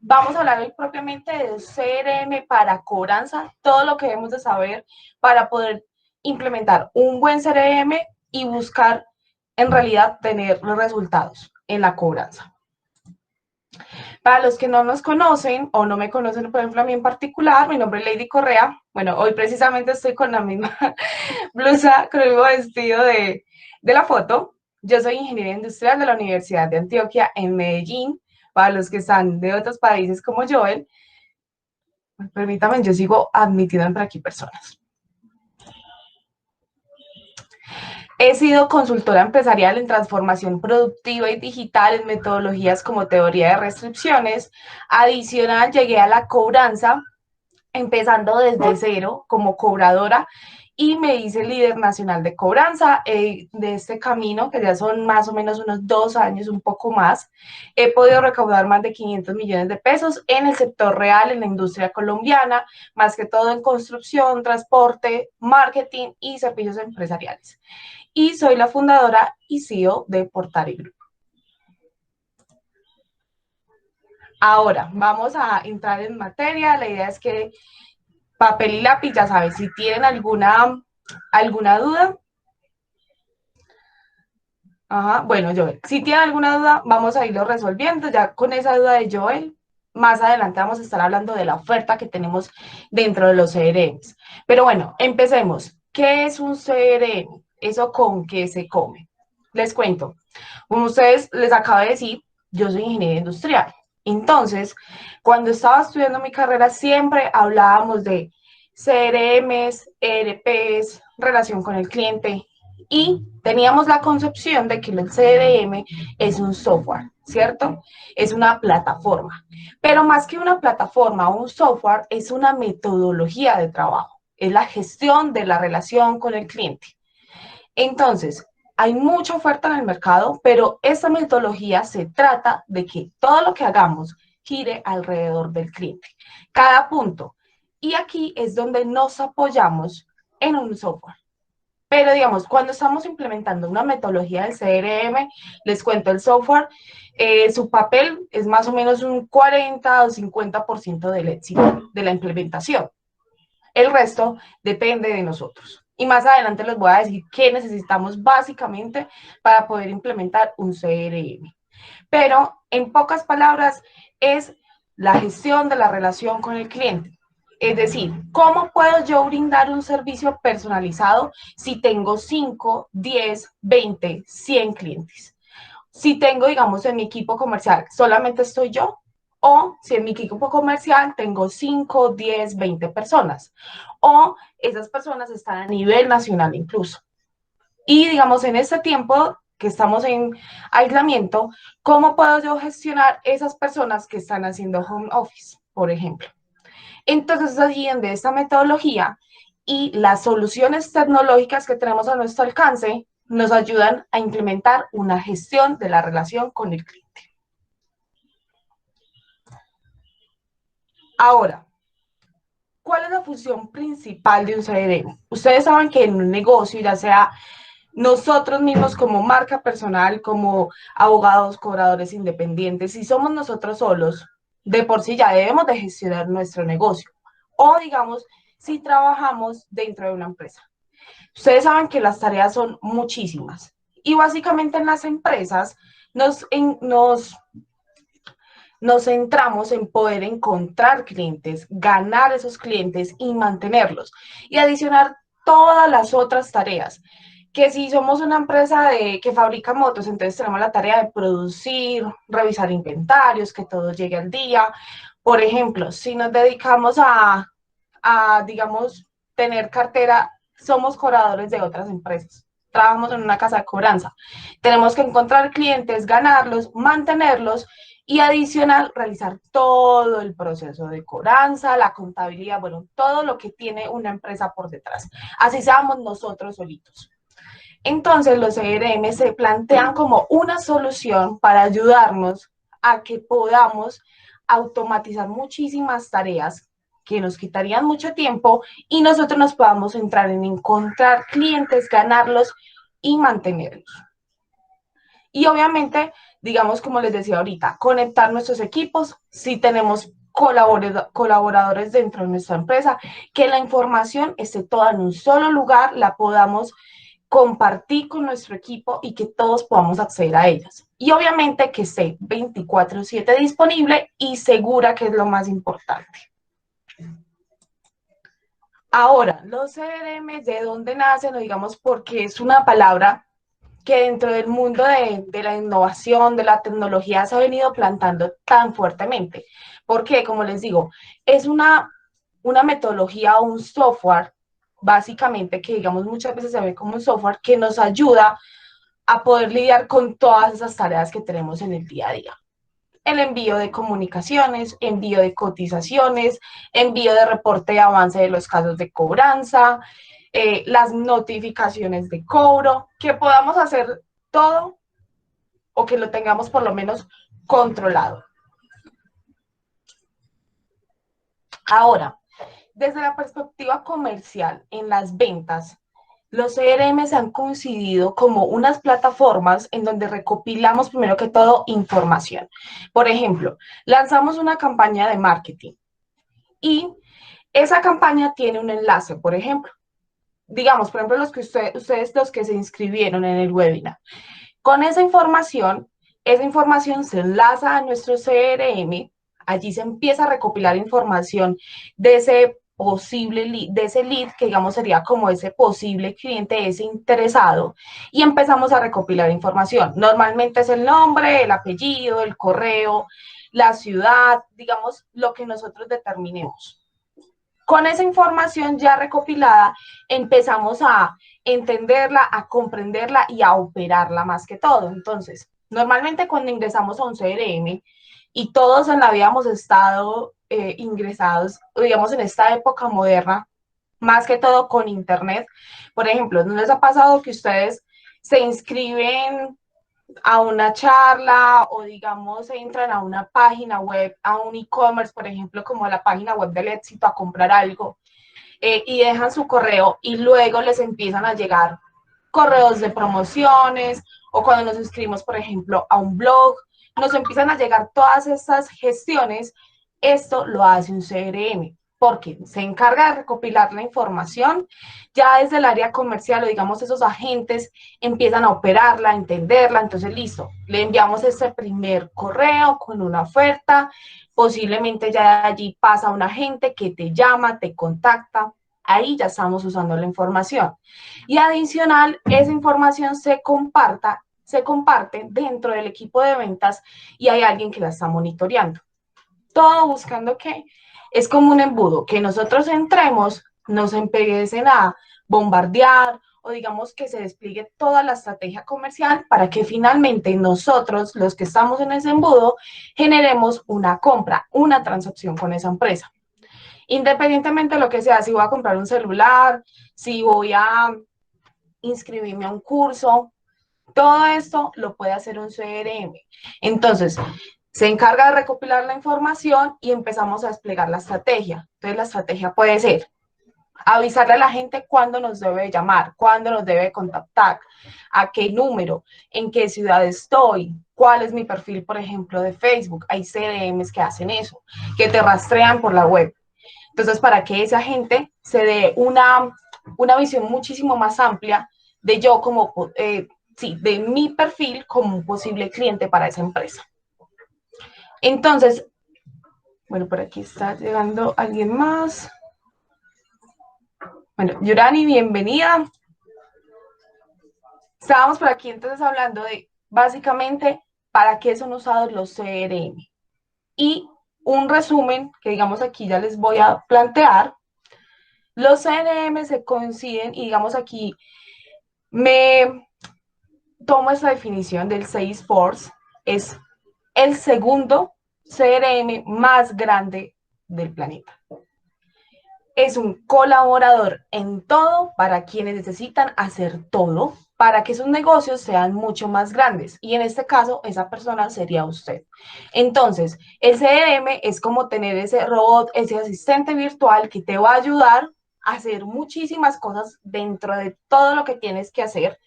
Vamos a hablar hoy propiamente de CRM para cobranza, todo lo que debemos de saber para poder implementar un buen CRM y buscar en realidad tener los resultados en la cobranza. Para los que no nos conocen o no me conocen, por ejemplo, a mí en particular, mi nombre es Lady Correa. Bueno, hoy precisamente estoy con la misma blusa, con el mismo vestido de la foto. Yo soy ingeniera industrial de la Universidad de Antioquia en Medellín. Para los que están de otros países como Joel, permítame, yo sigo admitiendo por aquí personas. He sido consultora empresarial en transformación productiva y digital en metodologías como teoría de restricciones. Adicional, llegué a la cobranza empezando desde cero como cobradora y me hice líder nacional de cobranza de este camino, que ya son más o menos unos 2 años, un poco más. He podido recaudar más de 500 millones de pesos en el sector real, en la industria colombiana, más que todo en construcción, transporte, marketing y servicios empresariales. Y soy la fundadora y CEO de Portari Group. Ahora, vamos a entrar en materia. La idea es que papel y lápiz, ya sabes, si tienen alguna duda. Ajá, bueno, Joel, si tienen alguna duda, vamos a irlo resolviendo. Ya con esa duda de Joel, más adelante vamos a estar hablando de la oferta que tenemos dentro de los CRMs. Pero bueno, empecemos. ¿Qué es un CRM? ¿Eso con qué se come? Les cuento. Como ustedes les acabo de decir, yo soy ingeniera industrial. Entonces, cuando estaba estudiando mi carrera, siempre hablábamos de CRMs, ERPs, relación con el cliente, y teníamos la concepción de que el CRM es un software, ¿cierto? Es una plataforma. Pero más que una plataforma o un software, es una metodología de trabajo. Es la gestión de la relación con el cliente. Entonces, hay mucha oferta en el mercado, pero esta metodología se trata de que todo lo que hagamos gire alrededor del cliente. Cada punto. Y aquí es donde nos apoyamos en un software. Pero digamos, cuando estamos implementando una metodología del CRM, les cuento el software, su papel es más o menos un 40 o 50% del éxito de la implementación. El resto depende de nosotros. Y más adelante les voy a decir qué necesitamos básicamente para poder implementar un CRM. Pero en pocas palabras es la gestión de la relación con el cliente. Es decir, ¿cómo puedo yo brindar un servicio personalizado si tengo 5, 10, 20, 100 clientes? Si tengo, digamos, en mi equipo comercial solamente estoy yo, o si en mi equipo comercial tengo 5, 10, 20 personas, o esas personas están a nivel nacional incluso. Y digamos, en este tiempo que estamos en aislamiento, ¿cómo puedo yo gestionar esas personas que están haciendo home office, por ejemplo? Entonces, allí donde esta metodología y las soluciones tecnológicas que tenemos a nuestro alcance nos ayudan a implementar una gestión de la relación con el cliente. Ahora, ¿cuál es la función principal de un CRM? Ustedes saben que en un negocio, ya sea nosotros mismos como marca personal, como abogados, cobradores independientes, si somos nosotros solos, de por sí ya debemos de gestionar nuestro negocio. O digamos, si trabajamos dentro de una empresa. Ustedes saben que las tareas son muchísimas. Y básicamente en las empresas nos centramos en poder encontrar clientes, ganar esos clientes y mantenerlos. Y adicionar todas las otras tareas. Que si somos una empresa que fabrica motos, entonces tenemos la tarea de producir, revisar inventarios, que todo llegue al día. Por ejemplo, si nos dedicamos digamos, tener cartera, somos cobradores de otras empresas. Trabajamos en una casa de cobranza. Tenemos que encontrar clientes, ganarlos, mantenerlos y adicional realizar todo el proceso de cobranza, la contabilidad, bueno, todo lo que tiene una empresa por detrás. Así seamos nosotros solitos. Entonces los CRM se plantean como una solución para ayudarnos a que podamos automatizar muchísimas tareas que nos quitarían mucho tiempo y nosotros nos podamos centrar en encontrar clientes, ganarlos y mantenerlos. Y obviamente, digamos, como les decía ahorita, conectar nuestros equipos, si tenemos colaboradores dentro de nuestra empresa, que la información esté toda en un solo lugar, la podamos compartir con nuestro equipo y que todos podamos acceder a ellas. Y obviamente que esté 24/7 disponible y segura, que es lo más importante. Ahora, los CRM, ¿de dónde nacen? O digamos, porque es una palabra que dentro del mundo de la innovación, de la tecnología, se ha venido plantando tan fuertemente. Porque, como les digo, es una metodología o un software, básicamente, que digamos muchas veces se ve como un software que nos ayuda a poder lidiar con todas esas tareas que tenemos en el día a día. El envío de comunicaciones, envío de cotizaciones, envío de reporte de avance de los casos de cobranza, las notificaciones de cobro, que podamos hacer todo o que lo tengamos por lo menos controlado. Ahora, desde la perspectiva comercial en las ventas, los CRM se han coincidido como unas plataformas en donde recopilamos primero que todo información. Por ejemplo, lanzamos una campaña de marketing y esa campaña tiene un enlace, por ejemplo. Digamos, por ejemplo, ustedes los que se inscribieron en el webinar. Con esa información se enlaza a nuestro CRM, allí se empieza a recopilar información de ese posible lead, de ese lead que digamos sería como ese posible cliente, ese interesado, y empezamos a recopilar información. Normalmente es el nombre, el apellido, el correo, la ciudad, digamos, lo que nosotros determinemos. Con esa información ya recopilada, empezamos a entenderla, a comprenderla y a operarla más que todo. Entonces, normalmente cuando ingresamos a un CRM y todos en la vida hemos estado ingresados, digamos, en esta época moderna, más que todo con Internet, por ejemplo, ¿no les ha pasado que ustedes se inscriben a una charla o digamos entran a una página web, a un e-commerce, por ejemplo, como la página web del éxito, a comprar algo y dejan su correo y luego les empiezan a llegar correos de promociones o cuando nos inscribimos, por ejemplo, a un blog, nos empiezan a llegar todas estas gestiones? Esto lo hace un CRM porque se encarga de recopilar la información, ya desde el área comercial o digamos esos agentes empiezan a operarla, a entenderla, entonces listo, le enviamos ese primer correo con una oferta, posiblemente ya de allí pasa un agente que te llama, te contacta, ahí ya estamos usando la información. Y adicional, esa información se comparte dentro del equipo de ventas y hay alguien que la está monitoreando. Todo buscando que es como un embudo, que nosotros entremos, nos empiecen a bombardear o digamos que se despliegue toda la estrategia comercial para que finalmente nosotros, los que estamos en ese embudo, generemos una compra, una transacción con esa empresa. Independientemente de lo que sea, si voy a comprar un celular, si voy a inscribirme a un curso, todo esto lo puede hacer un CRM. Entonces, se encarga de recopilar la información y empezamos a desplegar la estrategia. Entonces, la estrategia puede ser avisarle a la gente cuándo nos debe llamar, cuándo nos debe contactar, a qué número, en qué ciudad estoy, cuál es mi perfil, por ejemplo, de Facebook. Hay CRMs que hacen eso, que te rastrean por la web. Entonces, para que esa gente se dé una visión muchísimo más amplia de yo como, sí, de mi perfil como un posible cliente para esa empresa. Entonces, bueno, por aquí está llegando alguien más. Bueno, Yurani, bienvenida. Estábamos por aquí entonces hablando de básicamente para qué son usados los CRM. Y un resumen que digamos aquí ya les voy a plantear. Los CRM se coinciden y digamos aquí me tomo esta definición del Salesforce, es el segundo CRM más grande del planeta. Es un colaborador en todo para quienes necesitan hacer todo para que sus negocios sean mucho más grandes. Y en este caso, esa persona sería usted. Entonces, el CRM es como tener ese robot, ese asistente virtual que te va a ayudar hacer muchísimas cosas dentro de todo lo que tienes que hacer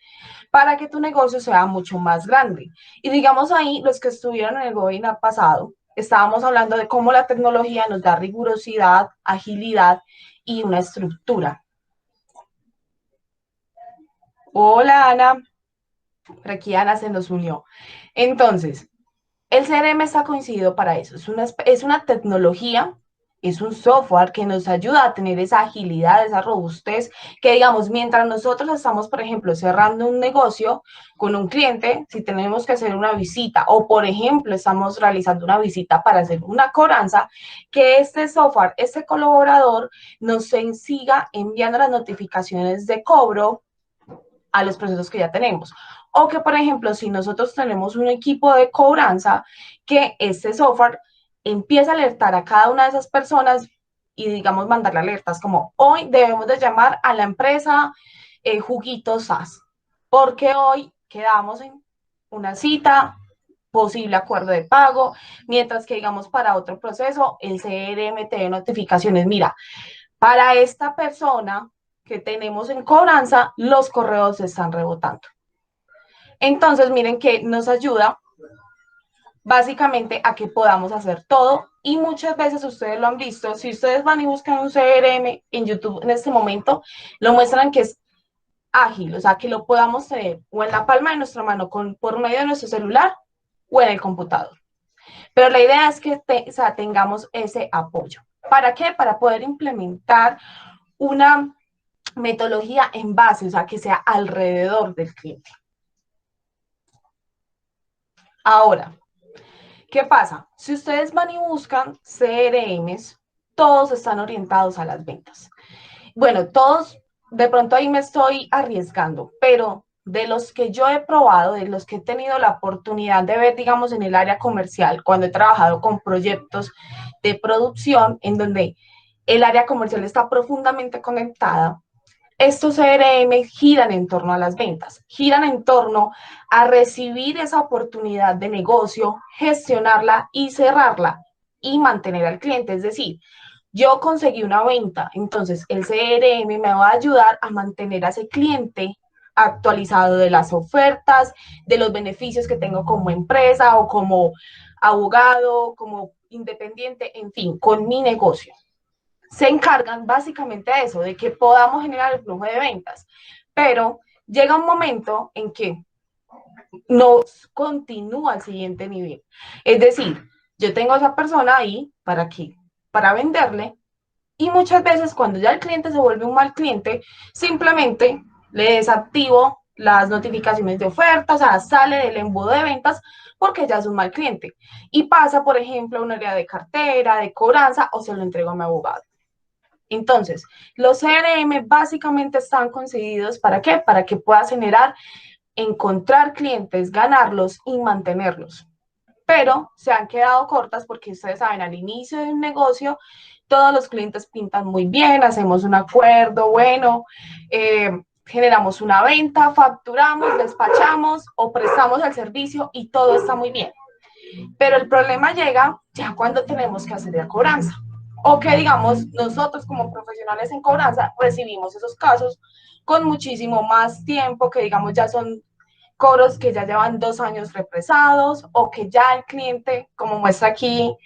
para que tu negocio sea mucho más grande. Y digamos ahí, los que estuvieron en el webinar pasado, estábamos hablando de cómo la tecnología nos da rigurosidad, agilidad y una estructura. Hola Ana, por aquí Ana se nos unió. Entonces, el CRM está coincidido para eso. Es una tecnología, es un software que nos ayuda a tener esa agilidad, esa robustez, que digamos, mientras nosotros estamos, por ejemplo, cerrando un negocio con un cliente, si tenemos que hacer una visita o, por ejemplo, estamos realizando una visita para hacer una cobranza, que este software, este colaborador nos siga enviando las notificaciones de cobro a los procesos que ya tenemos. O que, por ejemplo, si nosotros tenemos un equipo de cobranza, que este software empieza a alertar a cada una de esas personas y, digamos, mandarle alertas como hoy debemos de llamar a la empresa Juguitos SAS, porque hoy quedamos en una cita, posible acuerdo de pago, mientras que, digamos, para otro proceso, el CRM te dé notificaciones. Mira, para esta persona que tenemos en cobranza, los correos se están rebotando. Entonces, miren que nos ayuda básicamente a que podamos hacer todo y muchas veces ustedes lo han visto, si ustedes van y buscan un CRM en YouTube en este momento, lo muestran que es ágil, o sea, que lo podamos tener o en la palma de nuestra mano por medio de nuestro celular o en el computador. Pero la idea es que o sea, tengamos ese apoyo. ¿Para qué? Para poder implementar una metodología en base, o sea, que sea alrededor del cliente. Ahora, ¿qué pasa? Si ustedes van y buscan CRMs, todos están orientados a las ventas. Bueno, todos, de pronto ahí me estoy arriesgando, pero de los que yo he probado, de los que he tenido la oportunidad de ver, digamos, en el área comercial, cuando he trabajado con proyectos de producción en donde el área comercial está profundamente conectada, estos CRM giran en torno a las ventas, giran en torno a recibir esa oportunidad de negocio, gestionarla y cerrarla y mantener al cliente. Es decir, yo conseguí una venta, entonces el CRM me va a ayudar a mantener a ese cliente actualizado de las ofertas, de los beneficios que tengo como empresa o como abogado, como independiente, en fin, con mi negocio. Se encargan básicamente de eso, de que podamos generar el flujo de ventas. Pero llega un momento en que nos continúa al siguiente nivel. Es decir, yo tengo a esa persona ahí para qué, para venderle, y muchas veces cuando ya el cliente se vuelve un mal cliente, simplemente le desactivo las notificaciones de ofertas, o sea, sale del embudo de ventas porque ya es un mal cliente y pasa, por ejemplo, a un área de cartera, de cobranza o se lo entrego a mi abogado. Entonces, los CRM básicamente están concebidos ¿para qué? Para que puedas generar, encontrar clientes, ganarlos y mantenerlos. Pero se han quedado cortas porque ustedes saben, al inicio de un negocio, todos los clientes pintan muy bien, hacemos un acuerdo, bueno, generamos una venta, facturamos, despachamos o prestamos el servicio y todo está muy bien. Pero el problema llega ya cuando tenemos que hacer la cobranza. O que, digamos, nosotros como profesionales en cobranza recibimos esos casos con muchísimo más tiempo, que digamos ya son cobros que ya llevan 2 años represados o que ya el cliente, como muestra aquí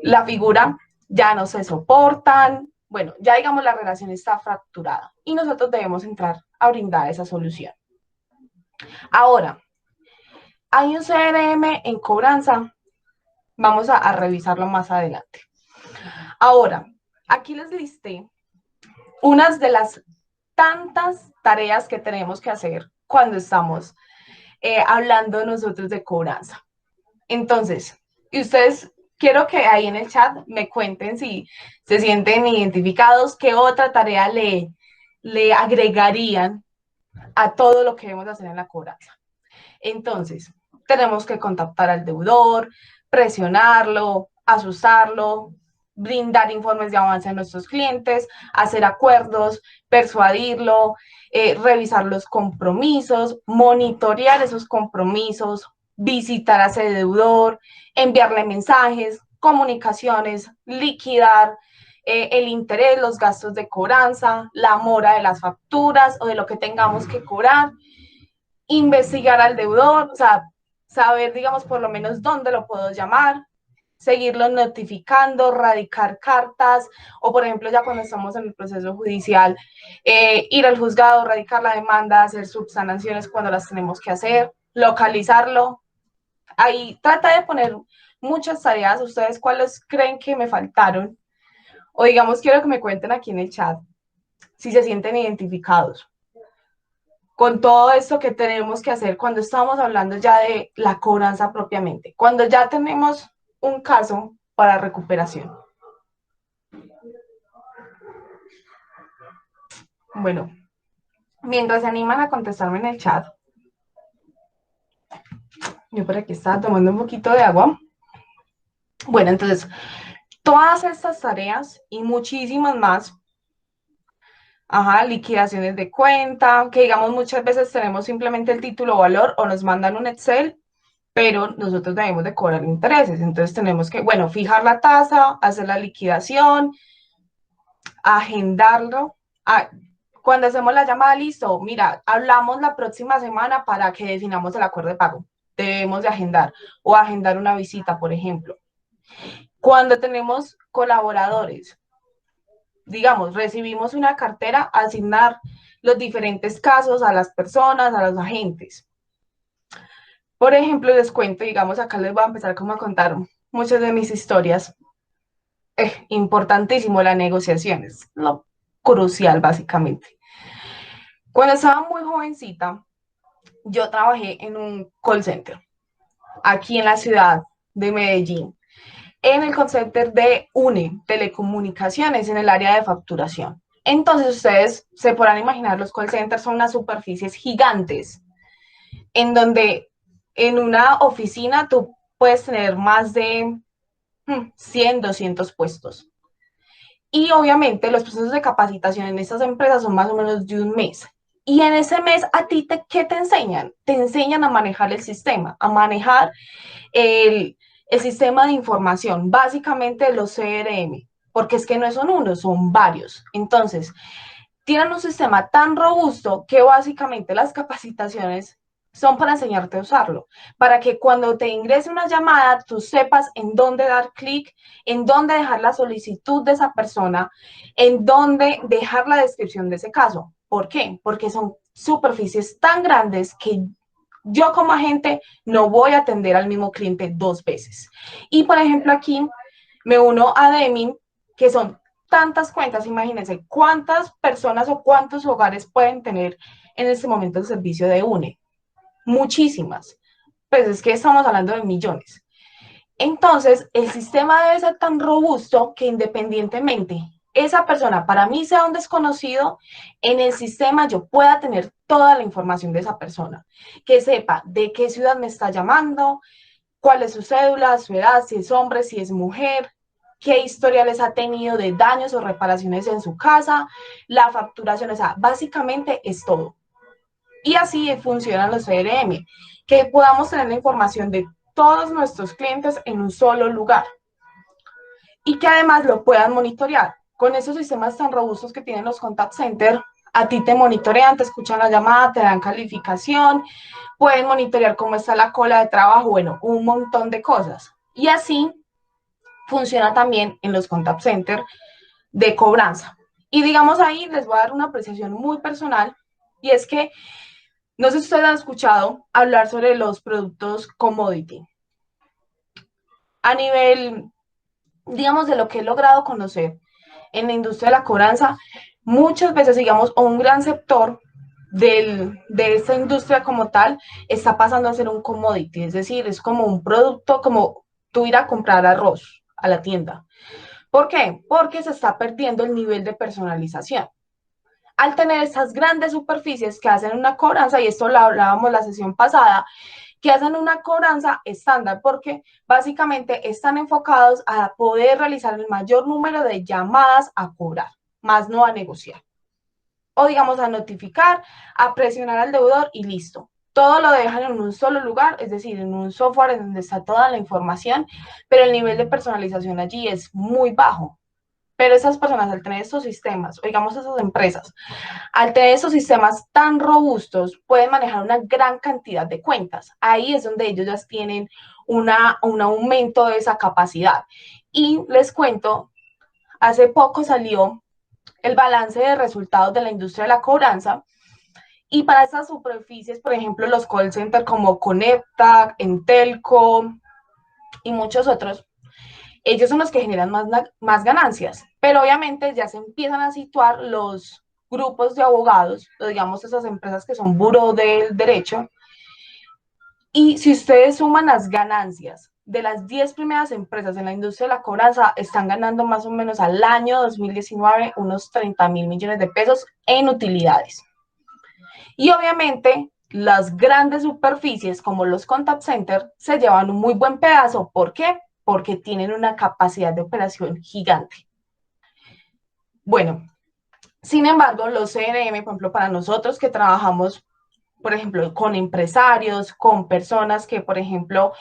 la figura, ya no se soportan. Bueno, ya digamos la relación está fracturada y nosotros debemos entrar a brindar esa solución. Ahora, hay un CRM en cobranza. Vamos a revisarlo más adelante. Ahora, aquí les listé unas de las tantas tareas que tenemos que hacer cuando estamos hablando nosotros de cobranza. Entonces, y ustedes, quiero que ahí en el chat me cuenten si se sienten identificados, qué otra tarea le agregarían a todo lo que debemos hacer en la cobranza. Entonces, tenemos que contactar al deudor, presionarlo, asustarlo, brindar informes de avance a nuestros clientes, hacer acuerdos, persuadirlo, revisar los compromisos, monitorear esos compromisos, visitar a ese deudor, enviarle mensajes, comunicaciones, liquidar, el interés, los gastos de cobranza, la mora de las facturas o de lo que tengamos que cobrar, investigar al deudor, o sea, saber, digamos, por lo menos dónde lo puedo llamar, seguirlo notificando, radicar cartas, o por ejemplo, ya cuando estamos en el proceso judicial, ir al juzgado, radicar la demanda, hacer subsanaciones cuando las tenemos que hacer, localizarlo. Ahí trata de poner muchas tareas. ¿Ustedes cuáles creen que me faltaron? O digamos, quiero que me cuenten aquí en el chat si se sienten identificados con todo esto que tenemos que hacer cuando estamos hablando ya de la cobranza propiamente, cuando ya tenemos un caso para recuperación. Bueno, mientras se animan a contestarme en el chat, yo por aquí estaba tomando un poquito de agua. Bueno, entonces, todas estas tareas y muchísimas más, ajá, liquidaciones de cuenta, que digamos muchas veces tenemos simplemente el título o valor o nos mandan un Excel, pero nosotros debemos de cobrar intereses. Entonces tenemos que, bueno, fijar la tasa, hacer la liquidación, agendarlo. Cuando hacemos la llamada, listo, mira, hablamos la próxima semana para que definamos el acuerdo de pago. Debemos de agendar o agendar una visita, por ejemplo. Cuando tenemos colaboradores, digamos, recibimos una cartera, asignar los diferentes casos a las personas, a los agentes. Por ejemplo, les cuento, digamos, acá les voy a empezar como a contar muchas de mis historias. Importantísimo la negociación, es lo crucial básicamente. Cuando estaba muy jovencita, yo trabajé en un call center aquí en la ciudad de Medellín, en el call center de UNE, Telecomunicaciones, en el área de facturación. Entonces ustedes se podrán imaginar, los call centers son unas superficies gigantes, en donde en una oficina tú puedes tener más de 100, 200 puestos. Y obviamente los procesos de capacitación en estas empresas son más o menos de un mes. Y en ese mes, ¿a ti qué te enseñan? Te enseñan a manejar el sistema, a manejar el sistema de información, básicamente los CRM, porque es que no son uno, son varios. Entonces, tienen un sistema tan robusto que básicamente las capacitaciones son para enseñarte a usarlo, para que cuando te ingrese una llamada, tú sepas en dónde dar clic, en dónde dejar la solicitud de esa persona, en dónde dejar la descripción de ese caso. ¿Por qué? Porque son superficies tan grandes que yo como agente no voy a atender al mismo cliente dos veces. Y por ejemplo aquí me uno a Deming, que son tantas cuentas, imagínense cuántas personas o cuántos hogares pueden tener en este momento el servicio de UNE. Muchísimas. Pues es que estamos hablando de millones. Entonces, el sistema debe ser tan robusto que independientemente esa persona para mí sea un desconocido, en el sistema yo pueda tener toda la información de esa persona, que sepa de qué ciudad me está llamando, cuál es su cédula, su edad, si es hombre, si es mujer, qué historiales ha tenido de daños o reparaciones en su casa, la facturación, o sea, básicamente es todo. Y así funcionan los CRM, que podamos tener la información de todos nuestros clientes en un solo lugar y que además lo puedan monitorear. Con esos sistemas tan robustos que tienen los contact centers, a ti te monitorean, te escuchan la llamada, te dan calificación, pueden monitorear cómo está la cola de trabajo, bueno, un montón de cosas. Y así funciona también en los contact centers de cobranza. Y digamos ahí les voy a dar una apreciación muy personal y es que no sé si ustedes han escuchado hablar sobre los productos commodity. A nivel, digamos, de lo que he logrado conocer en la industria de la cobranza, muchas veces, digamos, un gran sector de esta industria como tal está pasando a ser un commodity, es decir, es como un producto, como tú ir a comprar arroz a la tienda. ¿Por qué? Porque se está perdiendo el nivel de personalización. Al tener estas grandes superficies que hacen una cobranza, y esto lo hablábamos la sesión pasada, que hacen una cobranza estándar, porque básicamente están enfocados a poder realizar el mayor número de llamadas a cobrar, más no a negociar. O digamos a notificar, a presionar al deudor y listo. Todo lo dejan en un solo lugar, es decir, en un software en donde está toda la información, pero el nivel de personalización allí es muy bajo. Pero esas personas al tener estos sistemas, o digamos esas empresas, al tener esos sistemas tan robustos, pueden manejar una gran cantidad de cuentas. Ahí es donde ellos ya tienen un aumento de esa capacidad. Y les cuento, hace poco salió el balance de resultados de la industria de la cobranza y para esas superficies, por ejemplo, los call centers como Conecta, Entelco y muchos otros, ellos son los que generan más ganancias, pero obviamente ya se empiezan a situar los grupos de abogados, o digamos esas empresas que son buró del derecho, y si ustedes suman las ganancias de las 10 primeras empresas en la industria de la cobranza, están ganando más o menos al año 2019 unos 30.000 millones de pesos en utilidades. Y obviamente las grandes superficies como los contact centers se llevan un muy buen pedazo. ¿Por qué? Porque tienen una capacidad de operación gigante. Bueno, sin embargo, los CRM, por ejemplo, para nosotros que trabajamos, por ejemplo, con empresarios, con personas que, por ejemplo,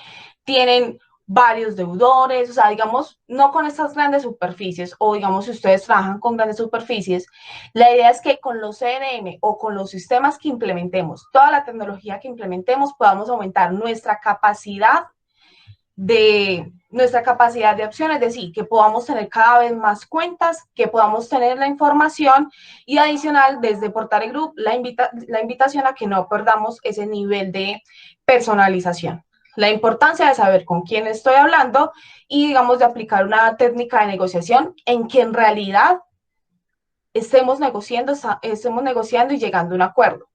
tienen varios deudores, o sea, digamos, no con estas grandes superficies, o digamos, si ustedes trabajan con grandes superficies, la idea es que con los CRM o con los sistemas que implementemos, toda la tecnología que implementemos, podamos aumentar nuestra capacidad de opción, es decir, que podamos tener cada vez más cuentas, que podamos tener la información y adicional desde Portal Group la invitación a que no perdamos ese nivel de personalización. La importancia de saber con quién estoy hablando y, digamos, de aplicar una técnica de negociación en que en realidad estemos negociando y llegando a un acuerdo,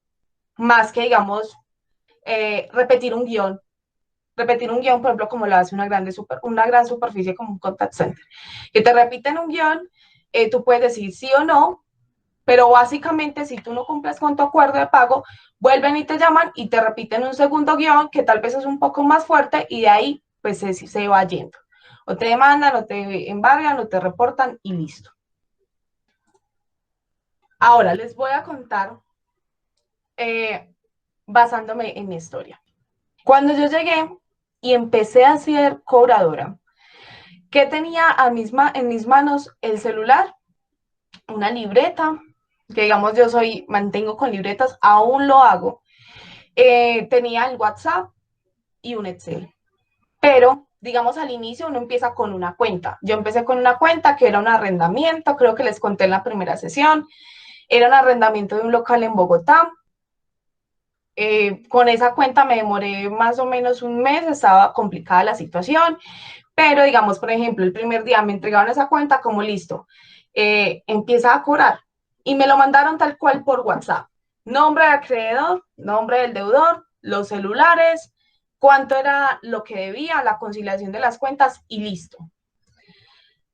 más que, digamos, repetir un guión, por ejemplo, como lo hace una gran superficie como un contact center. Que te repiten un guión, tú puedes decir sí o no, pero básicamente si tú no cumples con tu acuerdo de pago, vuelven y te llaman y te repiten un segundo guión que tal vez es un poco más fuerte y de ahí pues se va yendo. O te demandan, o te embargan, o te reportan y listo. Ahora les voy a contar basándome en mi historia. Cuando yo llegué y empecé a ser cobradora, ¿qué tenía en mis manos? El celular, una libreta, que digamos mantengo con libretas, aún lo hago. Tenía el WhatsApp y un Excel. Pero, digamos, al inicio uno empieza con una cuenta. Yo empecé con una cuenta que era un arrendamiento, creo que les conté en la primera sesión. Era un arrendamiento de un local en Bogotá. Con esa cuenta me demoré más o menos un mes, estaba complicada la situación. Pero, digamos, por ejemplo, el primer día me entregaron esa cuenta como listo, empieza a cobrar y me lo mandaron tal cual por WhatsApp. Nombre del acreedor, nombre del deudor, los celulares, cuánto era lo que debía, la conciliación de las cuentas y listo.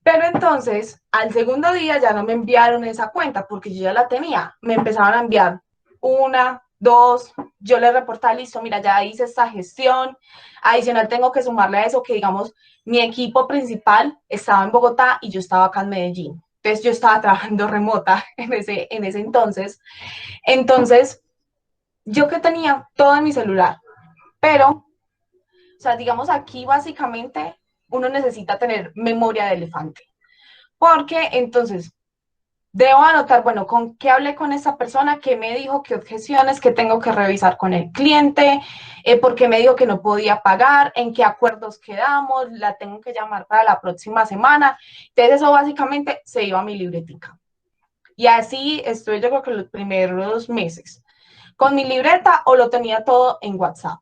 Pero entonces, al segundo día ya no me enviaron esa cuenta porque yo ya la tenía. Me empezaron a enviar una, dos, yo le reportaba, listo, mira, ya hice esta gestión. Adicional, tengo que sumarle a eso que, digamos, mi equipo principal estaba en Bogotá y yo estaba acá en Medellín. Entonces, yo estaba trabajando remota en ese entonces. Entonces, yo que tenía todo en mi celular, pero, o sea, digamos, aquí básicamente uno necesita tener memoria de elefante. Porque entonces debo anotar, bueno, con qué hablé con esa persona, qué me dijo, qué objeciones, qué tengo que revisar con el cliente, por qué me dijo que no podía pagar, en qué acuerdos quedamos, la tengo que llamar para la próxima semana. Entonces eso básicamente se iba a mi libretica. Y así estoy yo creo que los primeros meses con mi libreta o lo tenía todo en WhatsApp.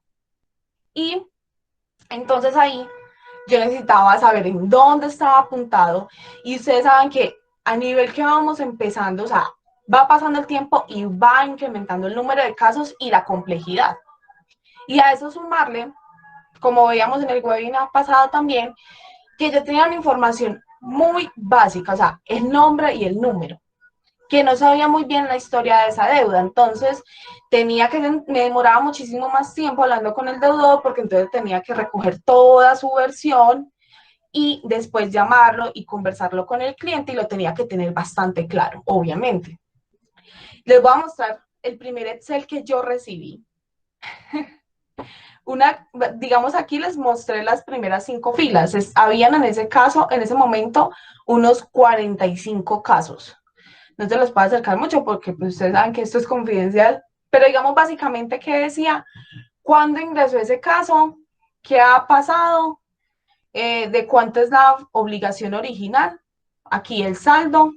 Y entonces ahí yo necesitaba saber en dónde estaba apuntado y ustedes saben que a nivel que vamos empezando, o sea, va pasando el tiempo y va incrementando el número de casos y la complejidad. Y a eso sumarle, como veíamos en el webinar pasado también, que yo tenía una información muy básica, o sea, el nombre y el número, que no sabía muy bien la historia de esa deuda. Entonces, me demoraba muchísimo más tiempo hablando con el deudor porque entonces tenía que recoger toda su versión y después llamarlo y conversarlo con el cliente y lo tenía que tener bastante claro, obviamente. Les voy a mostrar el primer Excel que yo recibí. Digamos aquí les mostré las primeras 5 filas. Habían en ese caso, en ese momento, unos 45 casos. No se los puedo acercar mucho porque pues, ustedes saben que esto es confidencial, pero digamos básicamente que decía, ¿cuándo ingresó ese caso? ¿Qué ha pasado? ¿De cuánto es la obligación original? Aquí el saldo. O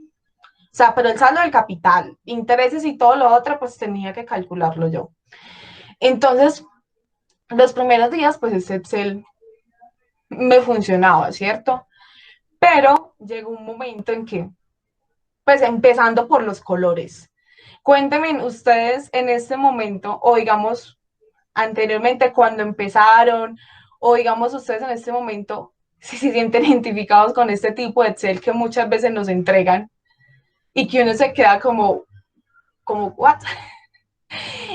sea, pero el saldo del capital, intereses y todo lo otro, pues tenía que calcularlo yo. Entonces, los primeros días, pues ese Excel me funcionaba, ¿cierto? Pero llegó un momento en que, pues empezando por los colores, cuéntenme ustedes en este momento, o digamos anteriormente cuando empezaron, o digamos ustedes en este momento, si se sienten identificados con este tipo de Excel que muchas veces nos entregan y que uno se queda como, ¿what?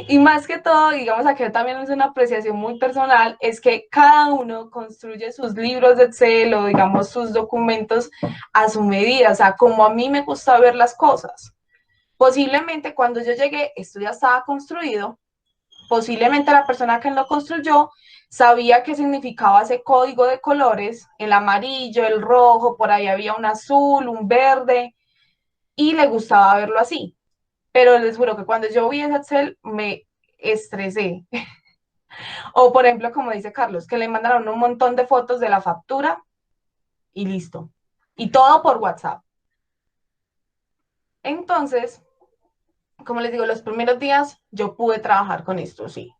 Y más que todo, digamos, aquí también es una apreciación muy personal, es que cada uno construye sus libros de Excel o, digamos, sus documentos a su medida, o sea, como a mí me gusta ver las cosas. Posiblemente cuando yo llegué, esto ya estaba construido, posiblemente la persona que lo construyó sabía qué significaba ese código de colores, el amarillo, el rojo, por ahí había un azul, un verde, y le gustaba verlo así. Pero les juro que cuando yo vi ese Excel me estresé. O por ejemplo, como dice Carlos, que le mandaron un montón de fotos de la factura y listo. Y todo por WhatsApp. Entonces, como les digo, los primeros días yo pude trabajar con esto, sí.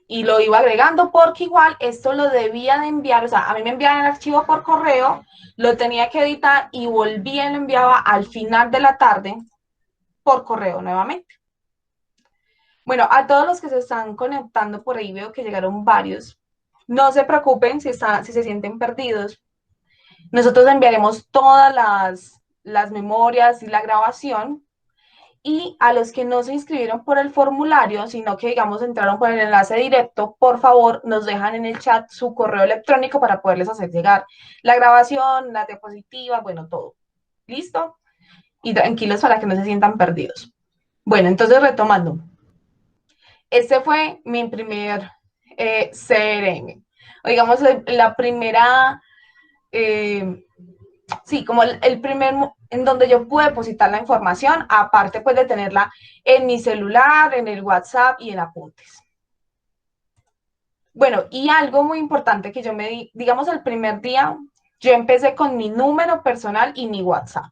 Y lo iba agregando porque igual esto lo debía de enviar, o sea, a mí me enviaban el archivo por correo, lo tenía que editar y volvía y lo enviaba al final de la tarde por correo nuevamente. Bueno, a todos los que se están conectando por ahí, veo que llegaron varios. No se preocupen si se sienten perdidos. Nosotros enviaremos todas las memorias y la grabación. Y a los que no se inscribieron por el formulario, sino que, digamos, entraron por el enlace directo, por favor, nos dejan en el chat su correo electrónico para poderles hacer llegar la grabación, las diapositivas, bueno, todo. ¿Listo? Y tranquilos para que no se sientan perdidos. Bueno, entonces retomando. Este fue mi primer CRM. O digamos, la primera, eh, sí, como el primer en donde yo pude depositar la información, aparte pues de tenerla en mi celular, en el WhatsApp y en apuntes. Bueno, y algo muy importante que yo me di, digamos el primer día, yo empecé con mi número personal y mi WhatsApp.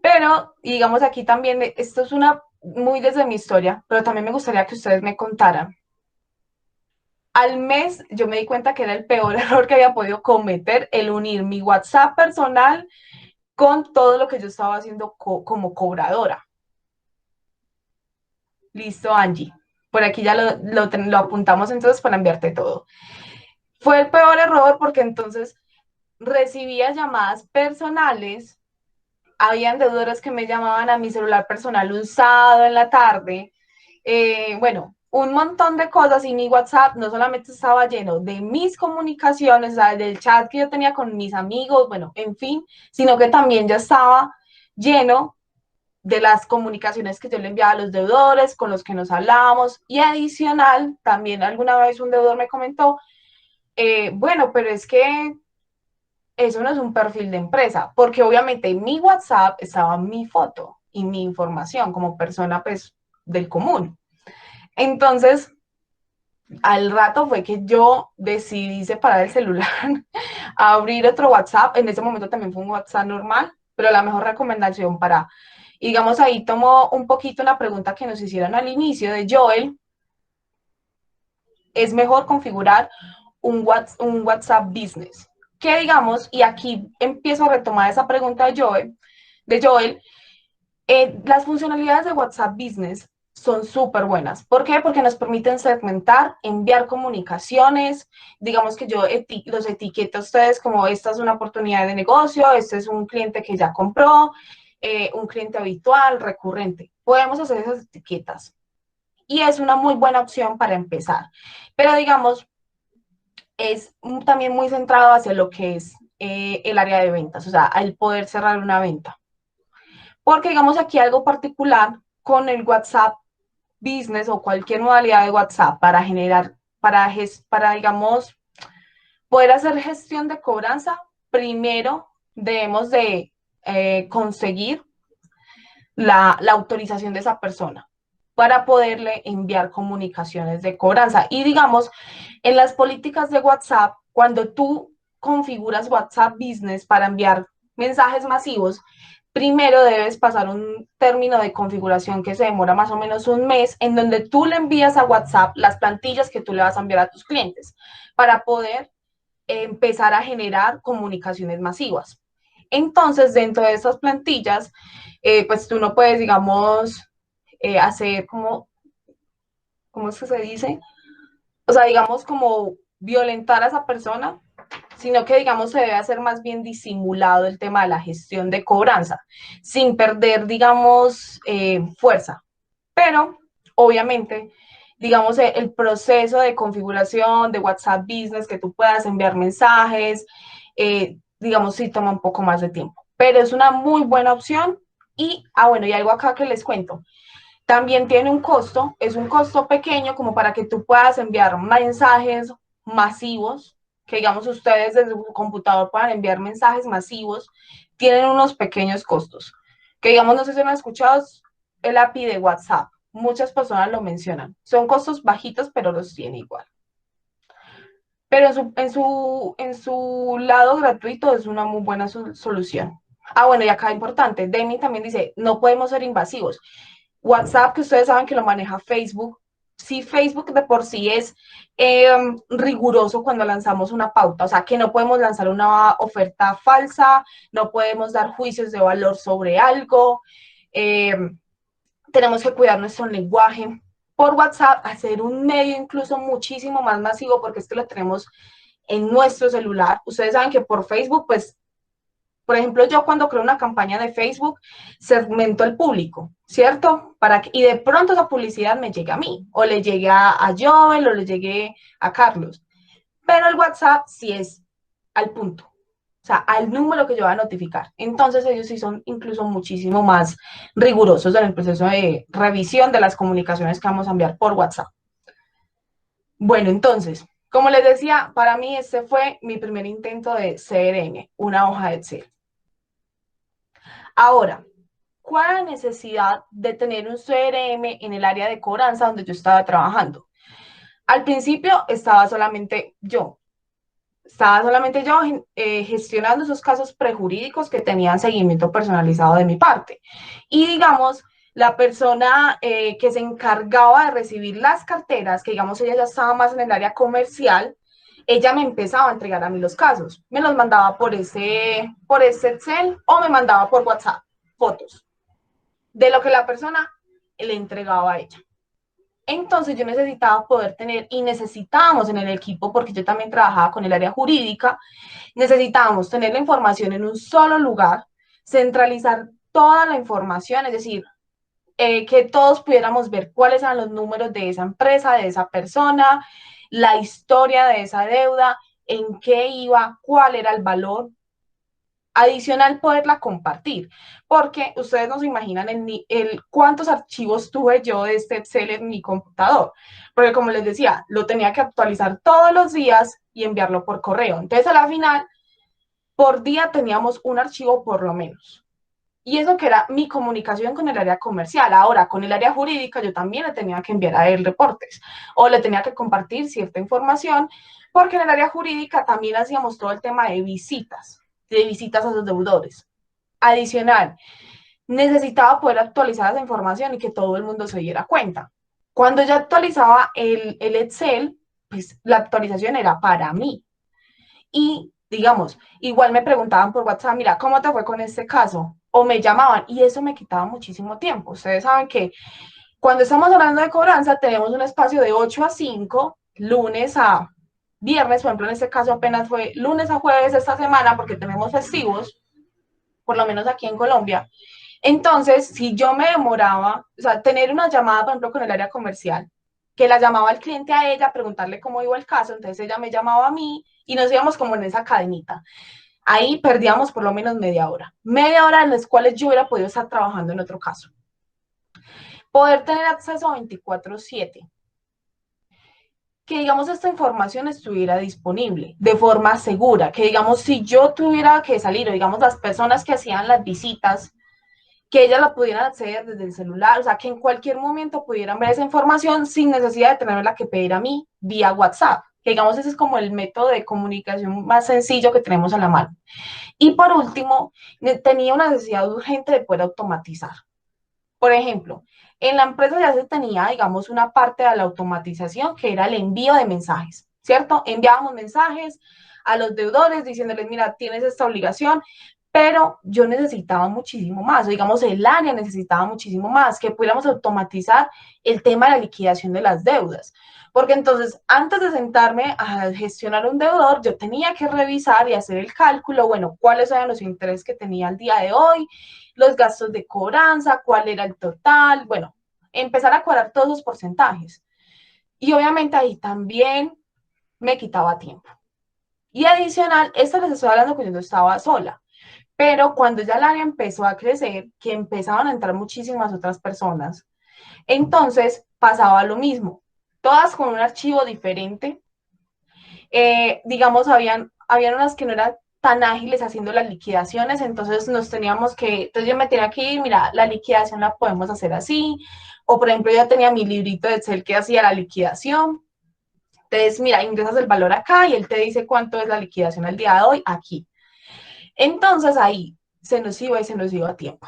Pero, digamos aquí también, esto es una muy desde mi historia, pero también me gustaría que ustedes me contaran. Al mes yo me di cuenta que era el peor error que había podido cometer el unir mi WhatsApp personal con todo lo que yo estaba haciendo como cobradora. Listo, Angie. Por aquí ya lo apuntamos entonces para enviarte todo. Fue el peor error porque entonces recibía llamadas personales, habían deudores que me llamaban a mi celular personal usado en la tarde, bueno, un montón de cosas y mi WhatsApp no solamente estaba lleno de mis comunicaciones, o sea, del chat que yo tenía con mis amigos, bueno, en fin, sino que también ya estaba lleno de las comunicaciones que yo le enviaba a los deudores, con los que nos hablábamos, y adicional, también alguna vez un deudor me comentó, bueno, pero es que eso no es un perfil de empresa, porque obviamente en mi WhatsApp estaba mi foto y mi información como persona, pues, del común. Entonces, al rato fue que yo decidí separar el celular, abrir otro WhatsApp, en ese momento también fue un WhatsApp normal, pero la mejor recomendación para, digamos, ahí tomo un poquito una pregunta que nos hicieron al inicio de Joel, es mejor configurar un WhatsApp Business. Que digamos, y aquí empiezo a retomar esa pregunta de Joel, las funcionalidades de WhatsApp Business son súper buenas. ¿Por qué? Porque nos permiten segmentar, enviar comunicaciones, digamos que yo los etiqueto a ustedes como esta es una oportunidad de negocio, este es un cliente que ya compró, un cliente habitual, recurrente. Podemos hacer esas etiquetas y es una muy buena opción para empezar. Pero digamos, es también muy centrado hacia lo que es el área de ventas, o sea, el poder cerrar una venta. Porque digamos aquí algo particular con el WhatsApp Business o cualquier modalidad de WhatsApp para generar, para digamos, poder hacer gestión de cobranza, primero debemos de conseguir la autorización de esa persona para poderle enviar comunicaciones de cobranza. Y digamos, en las políticas de WhatsApp, cuando tú configuras WhatsApp Business para enviar mensajes masivos, primero debes pasar un término de configuración que se demora más o menos un mes, en donde tú le envías a WhatsApp las plantillas que tú le vas a enviar a tus clientes para poder empezar a generar comunicaciones masivas. Entonces, dentro de esas plantillas, pues tú no puedes, digamos, hacer como, ¿cómo es que se dice? O sea, digamos, como violentar a esa persona, sino que, digamos, se debe hacer más bien disimulado el tema de la gestión de cobranza, sin perder, digamos, fuerza. Pero, obviamente, digamos, el proceso de configuración de WhatsApp Business, que tú puedas enviar mensajes, digamos, sí toma un poco más de tiempo. Pero es una muy buena opción. Y, bueno, y algo acá que les cuento. También tiene un costo, es un costo pequeño como para que tú puedas enviar mensajes masivos, que digamos ustedes desde su computador puedan enviar mensajes masivos, tienen unos pequeños costos. Que digamos, no sé si han escuchado el API de WhatsApp, muchas personas lo mencionan. Son costos bajitos, pero los tiene igual. Pero en su lado gratuito es una muy buena solución. Bueno, y acá importante, Demi también dice, no podemos ser invasivos. WhatsApp, que ustedes saben que lo maneja Facebook, sí, Facebook de por sí es riguroso cuando lanzamos una pauta, o sea, que no podemos lanzar una oferta falsa, no podemos dar juicios de valor sobre algo, eh, tenemos que cuidar nuestro lenguaje. Por WhatsApp, hacer un medio incluso muchísimo más masivo, porque es que lo tenemos en nuestro celular. Ustedes saben que por Facebook, pues por ejemplo, yo cuando creo una campaña de Facebook, segmento el público, ¿cierto? Y de pronto esa publicidad me llegue a mí, o le llegue a Joel, o le llegue a Carlos. Pero el WhatsApp sí es al punto, o sea, al número que yo voy a notificar. Entonces ellos sí son incluso muchísimo más rigurosos en el proceso de revisión de las comunicaciones que vamos a enviar por WhatsApp. Bueno, entonces, como les decía, para mí este fue mi primer intento de CRM, una hoja de Excel. Ahora, ¿cuál es la necesidad de tener un CRM en el área de cobranza donde yo estaba trabajando? Al principio estaba solamente yo gestionando esos casos prejurídicos que tenían seguimiento personalizado de mi parte. Y digamos, la persona que se encargaba de recibir las carteras, que digamos ella ya estaba más en el área comercial, ella me empezaba a entregar a mí los casos. Me los mandaba por ese Excel o me mandaba por WhatsApp fotos de lo que la persona le entregaba a ella. Entonces yo necesitaba poder tener, y necesitábamos en el equipo, porque yo también trabajaba con el área jurídica, necesitábamos tener la información en un solo lugar, centralizar toda la información, es decir, que todos pudiéramos ver cuáles eran los números de esa empresa, de esa persona, la historia de esa deuda, en qué iba, cuál era el valor, adicional poderla compartir, porque ustedes no se imaginan cuántos archivos tuve yo de este Excel en mi computador, porque como les decía, lo tenía que actualizar todos los días y enviarlo por correo. Entonces, a la final, por día teníamos un archivo por lo menos. Y eso que era mi comunicación con el área comercial. Ahora, con el área jurídica, yo también le tenía que enviar a él reportes o le tenía que compartir cierta información, porque en el área jurídica también hacíamos todo el tema de visitas a los deudores. Adicional, necesitaba poder actualizar esa información y que todo el mundo se diera cuenta. Cuando yo actualizaba el Excel, pues la actualización era para mí. Y digamos, igual me preguntaban por WhatsApp, mira, ¿cómo te fue con este caso? O me llamaban y eso me quitaba muchísimo tiempo. Ustedes saben que cuando estamos hablando de cobranza, tenemos un espacio de 8 a 5, lunes a viernes, por ejemplo, en este caso apenas fue lunes a jueves esta semana porque tenemos festivos, por lo menos aquí en Colombia. Entonces, si yo me demoraba, o sea, tener una llamada, por ejemplo, con el área comercial, que la llamaba al cliente a ella, preguntarle cómo iba el caso, entonces ella me llamaba a mí y nos íbamos como en esa cadenita. Ahí perdíamos por lo menos media hora en las cuales yo hubiera podido estar trabajando en otro caso. Poder tener acceso a 24/7, que digamos esta información estuviera disponible de forma segura, que digamos si yo tuviera que salir o digamos las personas que hacían las visitas, que ellas la pudieran acceder desde el celular, o sea, que en cualquier momento pudieran ver esa información sin necesidad de tenerla que pedir a mí vía WhatsApp, que digamos ese es como el método de comunicación más sencillo que tenemos a la mano. Y por último, tenía una necesidad urgente de poder automatizar. Por ejemplo, en la empresa ya se tenía, digamos, una parte de la automatización que era el envío de mensajes, ¿cierto? Enviábamos mensajes a los deudores diciéndoles, mira, tienes esta obligación, pero yo necesitaba muchísimo más, o digamos, el área necesitaba muchísimo más, que pudiéramos automatizar el tema de la liquidación de las deudas. Porque entonces, antes de sentarme a gestionar un deudor, yo tenía que revisar y hacer el cálculo, bueno, cuáles eran los intereses que tenía el día de hoy, los gastos de cobranza, cuál era el total, bueno, empezar a cuadrar todos los porcentajes. Y obviamente ahí también me quitaba tiempo. Y adicional, esto les estoy hablando cuando yo estaba sola, pero cuando ya el área empezó a crecer, que empezaban a entrar muchísimas otras personas, entonces pasaba lo mismo, todas con un archivo diferente. Digamos, habían unas que no eran tan ágiles haciendo las liquidaciones, entonces nos teníamos que, entonces yo me tenía que ir, mira, la liquidación la podemos hacer así, o por ejemplo yo tenía mi librito de Excel que hacía la liquidación, entonces mira, ingresas el valor acá y él te dice cuánto es la liquidación al día de hoy aquí. Entonces ahí se nos iba y se nos iba a tiempo.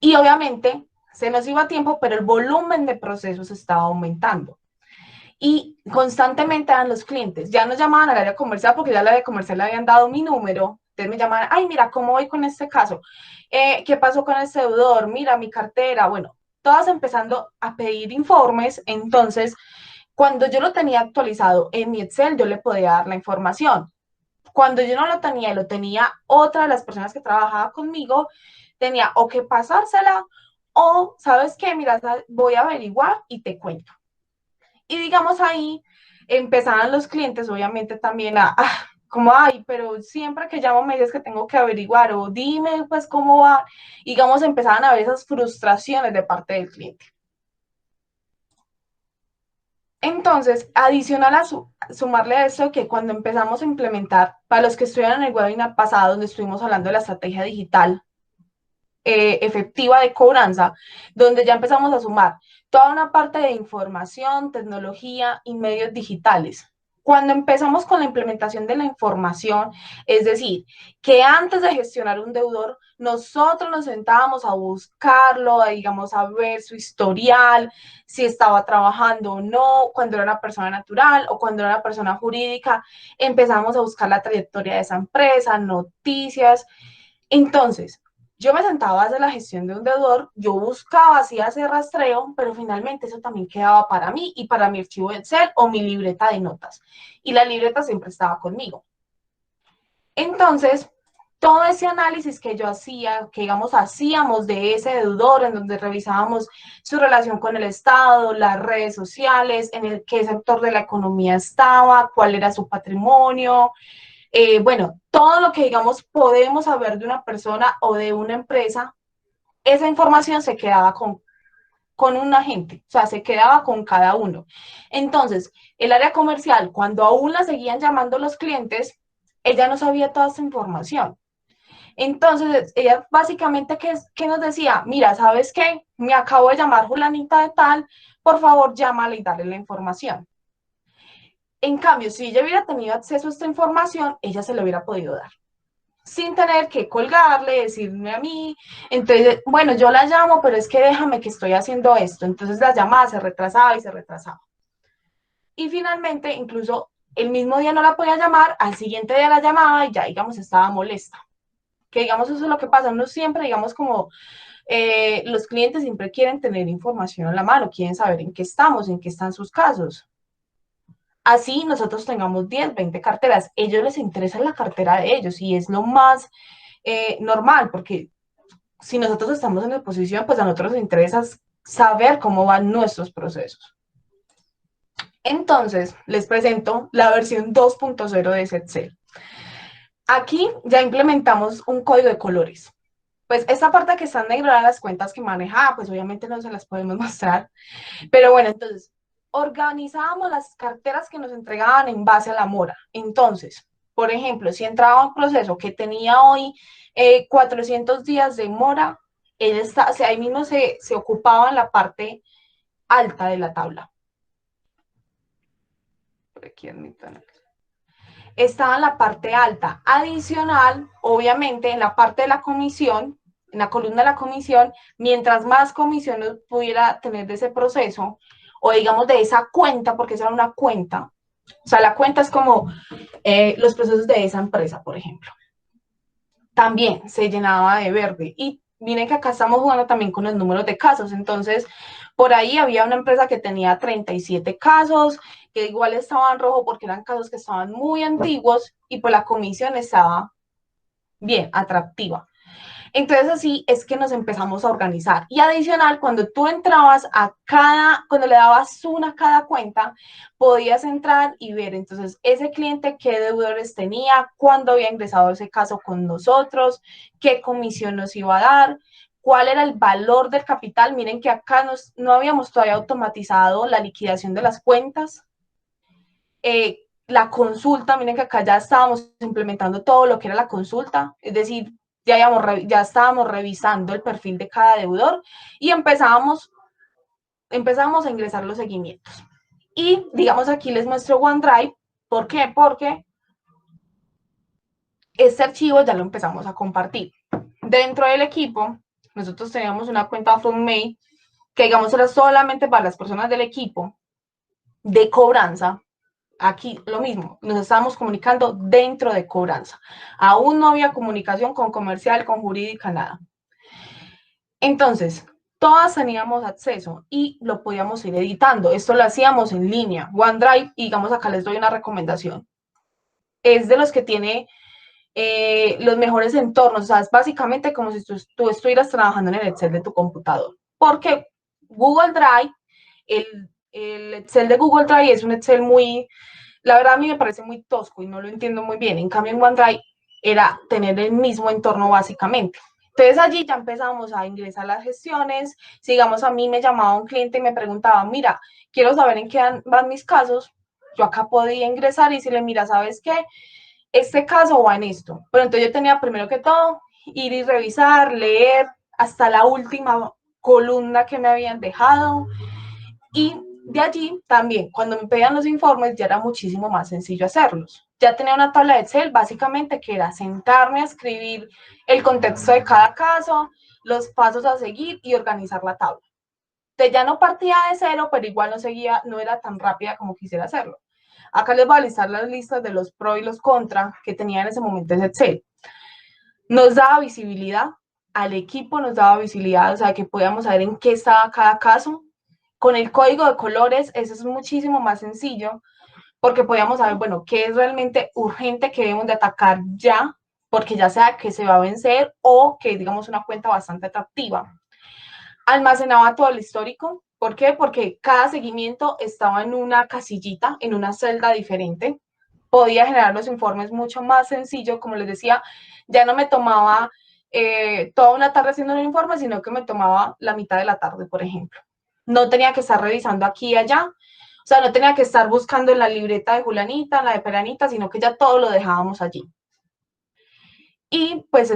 Y obviamente se nos iba a tiempo, pero el volumen de procesos estaba aumentando. Y constantemente eran los clientes. Ya nos llamaban al área comercial porque ya al área comercial le habían dado mi número. Entonces me llamaban, ay, mira, ¿cómo voy con este caso? ¿Qué pasó con este deudor? Mira, mi cartera. Bueno, todas empezando a pedir informes. Entonces, cuando yo lo tenía actualizado en mi Excel, yo le podía dar la información. Cuando yo no lo tenía y lo tenía otra de las personas que trabajaba conmigo, tenía o que pasársela o, ¿sabes qué? Mira, voy a averiguar y te cuento. Y digamos ahí empezaban los clientes obviamente también como, ay, pero siempre que llamo me dices que tengo que averiguar o dime pues cómo va. Y digamos, empezaban a ver esas frustraciones de parte del cliente. Entonces, adicional a sumarle a eso, que cuando empezamos a implementar, para los que estuvieron en el webinar pasado, donde estuvimos hablando de la estrategia digital, efectiva de cobranza, donde ya empezamos a sumar toda una parte de información, tecnología y medios digitales. Cuando empezamos con la implementación de la información, es decir, que antes de gestionar un deudor, nosotros nos sentábamos a buscarlo, digamos, a ver su historial, si estaba trabajando o no, cuando era una persona natural o cuando era una persona jurídica, empezamos a buscar la trayectoria de esa empresa, noticias. Entonces, yo me sentaba a hacer la gestión de un deudor, yo buscaba, hacía ese rastreo, pero finalmente eso también quedaba para mí y para mi archivo de Excel o mi libreta de notas. Y la libreta siempre estaba conmigo. Entonces, todo ese análisis que yo hacía, que digamos hacíamos de ese deudor, en donde revisábamos su relación con el Estado, las redes sociales, en el qué sector de la economía estaba, cuál era su patrimonio, bueno, todo lo que digamos podemos saber de una persona o de una empresa, esa información se quedaba con un agente, o sea, se quedaba con cada uno. Entonces, el área comercial, cuando aún la seguían llamando los clientes, ella no sabía toda esa información. Entonces, ella básicamente, ¿qué nos decía? Mira, ¿sabes qué? Me acabo de llamar Julanita de tal, por favor, llámale y dale la información. En cambio, si ella hubiera tenido acceso a esta información, ella se lo hubiera podido dar sin tener que colgarle, decirme a mí. Entonces, bueno, yo la llamo, pero es que déjame que estoy haciendo esto. Entonces la llamada se retrasaba y se retrasaba. Y finalmente, incluso el mismo día no la podía llamar, al siguiente día la llamaba y ya, digamos, estaba molesta. Que digamos, eso es lo que pasa. Uno siempre, digamos, como los clientes siempre quieren tener información a la mano, quieren saber en qué estamos, en qué están sus casos. Así nosotros tengamos 10, 20 carteras. Ellos les interesa la cartera de ellos y es lo más normal, porque si nosotros estamos en la posición, pues a nosotros nos interesa saber cómo van nuestros procesos. Entonces, les presento la versión 2.0 de Excel. Aquí ya implementamos un código de colores. Pues esta parte que está en negro eran las cuentas que manejaba, pues obviamente no se las podemos mostrar. Pero bueno, entonces, organizábamos las carteras que nos entregaban en base a la mora. Entonces, por ejemplo, si entraba un proceso que tenía hoy 400 días de mora, él está, o sea, ahí mismo se ocupaba en la parte alta de la tabla. Por aquí admitan. Estaba en la parte alta. Adicional, obviamente, en la parte de la comisión, en la columna de la comisión, mientras más comisiones pudiera tener de ese proceso, o digamos de esa cuenta, porque esa era una cuenta, o sea, la cuenta es como los procesos de esa empresa, por ejemplo. También se llenaba de verde. Y miren que acá estamos jugando también con los números de casos. Entonces, por ahí había una empresa que tenía 37 casos, que igual estaban en rojo porque eran casos que estaban muy antiguos y pues la comisión estaba bien, atractiva. Entonces así es que nos empezamos a organizar. Y adicional, cuando tú entrabas a cuando le dabas una a cada cuenta, podías entrar y ver entonces ese cliente qué deudores tenía, cuándo había ingresado ese caso con nosotros, qué comisión nos iba a dar, cuál era el valor del capital. Miren que acá no habíamos todavía automatizado la liquidación de las cuentas. La consulta, miren que acá ya estábamos implementando todo lo que era la consulta, es decir, ya estábamos revisando el perfil de cada deudor y empezamos a ingresar los seguimientos. Y digamos aquí les muestro OneDrive. ¿Por qué? Porque este archivo ya lo empezamos a compartir. Dentro del equipo, nosotros teníamos una cuenta from Mail que digamos era solamente para las personas del equipo de cobranza. Aquí lo mismo, nos estábamos comunicando dentro de cobranza. Aún no había comunicación con comercial, con jurídica, nada. Entonces, todas teníamos acceso y lo podíamos ir editando. Esto lo hacíamos en línea. OneDrive, y digamos acá les doy una recomendación. Es de los que tiene los mejores entornos. O sea, es básicamente como si tú estuvieras trabajando en el Excel de tu computador. Porque Google Drive, el Excel de Google Drive es un Excel muy, la verdad a mí me parece muy tosco y no lo entiendo muy bien. En cambio en OneDrive era tener el mismo entorno básicamente. Entonces allí ya empezamos a ingresar las gestiones. Sigamos, a mí me llamaba un cliente y me preguntaba, mira, quiero saber en qué van mis casos. Yo acá podía ingresar y decirle, mira, ¿sabes qué? Este caso va en esto. Pero entonces yo tenía primero que todo ir y revisar, leer hasta la última columna que me habían dejado, y de allí también, cuando me pedían los informes, ya era muchísimo más sencillo hacerlos. Ya tenía una tabla de Excel, básicamente, que era sentarme a escribir el contexto de cada caso, los pasos a seguir y organizar la tabla. Entonces ya no partía de cero, pero igual no seguía, no era tan rápida como quisiera hacerlo. Acá les voy a listar las listas de los pro y los contra que tenía en ese momento ese Excel. Nos daba visibilidad, al equipo nos daba visibilidad, o sea, que podíamos saber en qué estaba cada caso. Con el código de colores, eso es muchísimo más sencillo, porque podíamos saber, bueno, qué es realmente urgente que debemos de atacar ya, porque ya sea que se va a vencer o que digamos una cuenta bastante atractiva. Almacenaba todo el histórico. ¿Por qué? Porque cada seguimiento estaba en una casillita, en una celda diferente. Podía generar los informes mucho más sencillo, como les decía, ya no me tomaba toda una tarde haciendo un informe, sino que me tomaba la mitad de la tarde, por ejemplo. No tenía que estar revisando aquí y allá, o sea, no tenía que estar buscando en la libreta de Julianita, en la de Peranita, sino que ya todo lo dejábamos allí. Y pues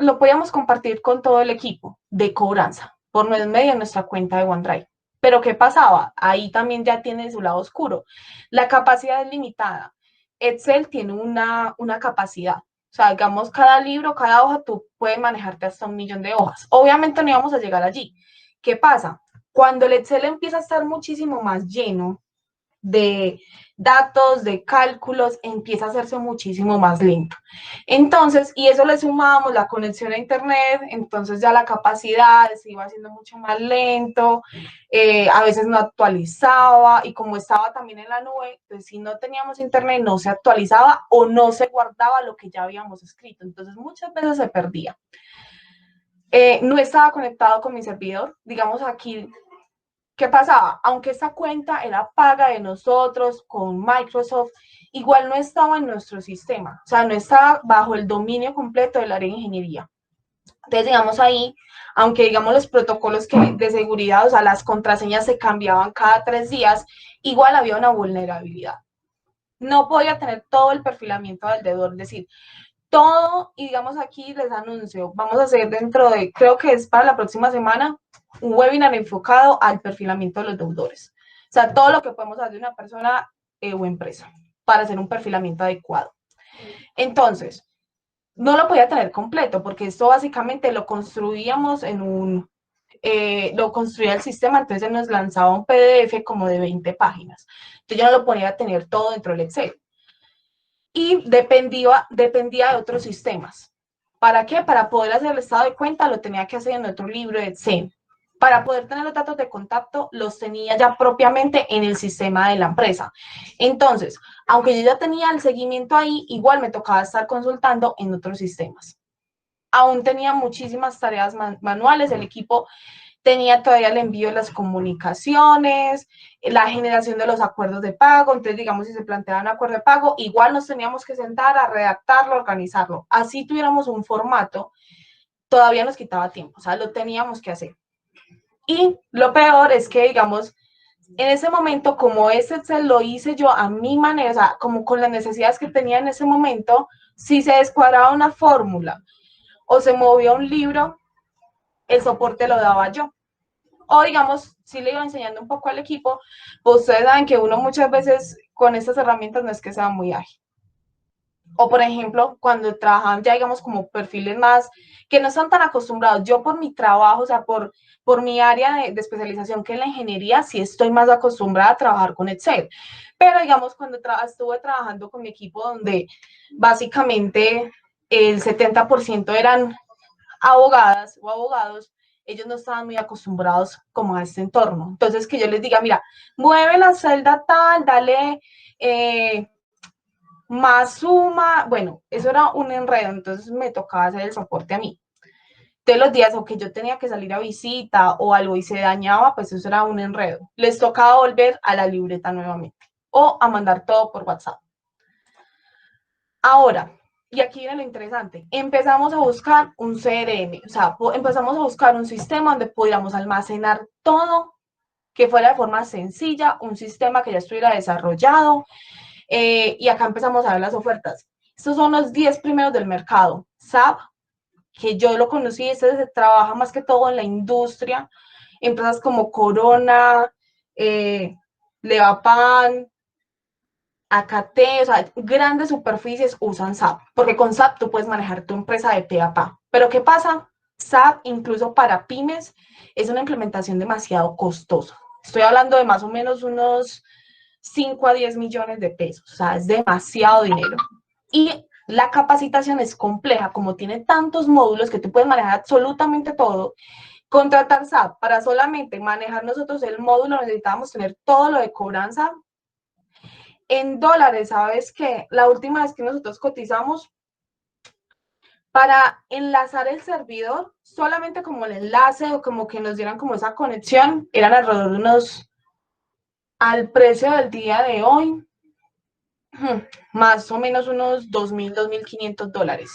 lo podíamos compartir con todo el equipo de cobranza por medio de nuestra cuenta de OneDrive. Pero ¿qué pasaba? Ahí también ya tiene su lado oscuro. La capacidad es limitada. Excel tiene una capacidad. O sea, digamos, cada libro, cada hoja, tú puedes manejarte hasta 1.000.000 de hojas. Obviamente no íbamos a llegar allí. ¿Qué pasa? Cuando el Excel empieza a estar muchísimo más lleno de datos, de cálculos, empieza a hacerse muchísimo más lento. Entonces, y eso le sumábamos la conexión a Internet, entonces ya la capacidad se iba haciendo mucho más lento, a veces no actualizaba, y como estaba también en la nube, pues si no teníamos Internet no se actualizaba o no se guardaba lo que ya habíamos escrito, entonces muchas veces se perdía. No estaba conectado con mi servidor, digamos aquí. ¿Qué pasaba? Aunque esta cuenta era paga de nosotros con Microsoft, igual no estaba en nuestro sistema, o sea, no estaba bajo el dominio completo del área de ingeniería. Entonces, digamos ahí, aunque digamos los protocolos de seguridad, o sea, las contraseñas se cambiaban cada 3 días, igual había una vulnerabilidad. No podía tener todo el perfilamiento del deudor, es decir, todo, y digamos aquí les anuncio, vamos a hacer dentro de, creo que es para la próxima semana, un webinar enfocado al perfilamiento de los deudores. O sea, todo lo que podemos hacer de una persona o empresa para hacer un perfilamiento adecuado. Entonces, no lo podía tener completo porque esto básicamente lo construíamos lo construía el sistema, entonces nos lanzaba un PDF como de 20 páginas. Entonces yo no lo podía tener todo dentro del Excel. Y dependía de otros sistemas. ¿Para qué? Para poder hacer el estado de cuenta lo tenía que hacer en otro libro de Excel. Para poder tener los datos de contacto, los tenía ya propiamente en el sistema de la empresa. Entonces, aunque yo ya tenía el seguimiento ahí, igual me tocaba estar consultando en otros sistemas. Aún tenía muchísimas tareas manuales, el equipo tenía todavía el envío de las comunicaciones, la generación de los acuerdos de pago, entonces digamos si se planteaba un acuerdo de pago, igual nos teníamos que sentar a redactarlo, organizarlo, así tuviéramos un formato, todavía nos quitaba tiempo, o sea, lo teníamos que hacer. Y lo peor es que, digamos, en ese momento, como ese Excel lo hice yo a mi manera, o sea, como con las necesidades que tenía en ese momento, si se descuadraba una fórmula o se movía un libro, el soporte lo daba yo. O digamos, si le iba enseñando un poco al equipo, pues ustedes saben que uno muchas veces con estas herramientas no es que sea muy ágil. O por ejemplo, cuando trabajan ya digamos como perfiles más que no están tan acostumbrados, yo por mi trabajo, o sea, por mi área de especialización que es la ingeniería, sí estoy más acostumbrada a trabajar con Excel. Pero digamos, cuando estuve trabajando con mi equipo donde básicamente el 70% eran abogadas o abogados, ellos no estaban muy acostumbrados como a este entorno. Entonces, que yo les diga, mira, mueve la celda tal, dale más suma, bueno, eso era un enredo, entonces me tocaba hacer el soporte a mí. De los días o que yo tenía que salir a visita o algo y se dañaba, pues eso era un enredo. Les tocaba volver a la libreta nuevamente o a mandar todo por WhatsApp. Ahora, y aquí viene lo interesante, empezamos a buscar un CRM, o sea, empezamos a buscar un sistema donde pudiéramos almacenar todo, que fuera de forma sencilla, un sistema que ya estuviera desarrollado, y acá empezamos a ver las ofertas. Estos son los 10 primeros del mercado. SAP, que yo lo conocí, este se trabaja más que todo en la industria, empresas como Corona, Levapan, AKT, o sea, grandes superficies usan SAP, porque con SAP tú puedes manejar tu empresa de pe a pa. Pero ¿qué pasa? SAP, incluso para pymes, es una implementación demasiado costosa. Estoy hablando de más o menos unos 5 a 10 millones de pesos, o sea, es demasiado dinero. Y la capacitación es compleja, como tiene tantos módulos que tú puedes manejar absolutamente todo. Contratar SAP para solamente manejar nosotros el módulo, necesitábamos tener todo lo de cobranza en dólares. ¿Sabes qué? La última vez que nosotros cotizamos para enlazar el servidor, solamente como el enlace o como que nos dieran como esa conexión, eran alrededor de unos, al precio del día de hoy, más o menos unos 2.000, $2.500.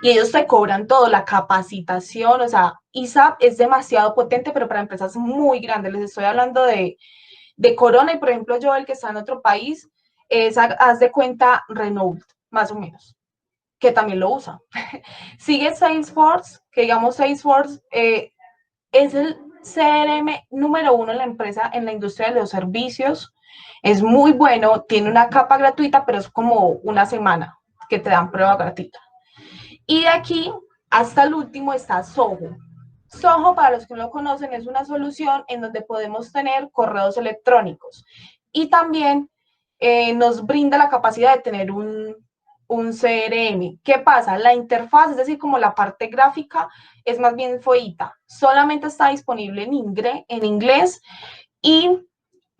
Y ellos te cobran todo, la capacitación, o sea, ISAP es demasiado potente, pero para empresas muy grandes. Les estoy hablando de Corona y, por ejemplo, yo, el que está en otro país, es, haz de cuenta, Renault, más o menos, que también lo usa. Sigue Salesforce, que digamos Salesforce es el CRM número uno en la empresa, en la industria de los servicios. Es muy bueno, tiene una capa gratuita, pero es como una semana que te dan prueba gratuita. Y de aquí hasta el último está Soho. Soho, para los que no lo conocen, es una solución en donde podemos tener correos electrónicos y también nos brinda la capacidad de tener un CRM. ¿Qué pasa? La interfaz, es decir, como la parte gráfica, es más bien feita. Solamente está disponible en inglés y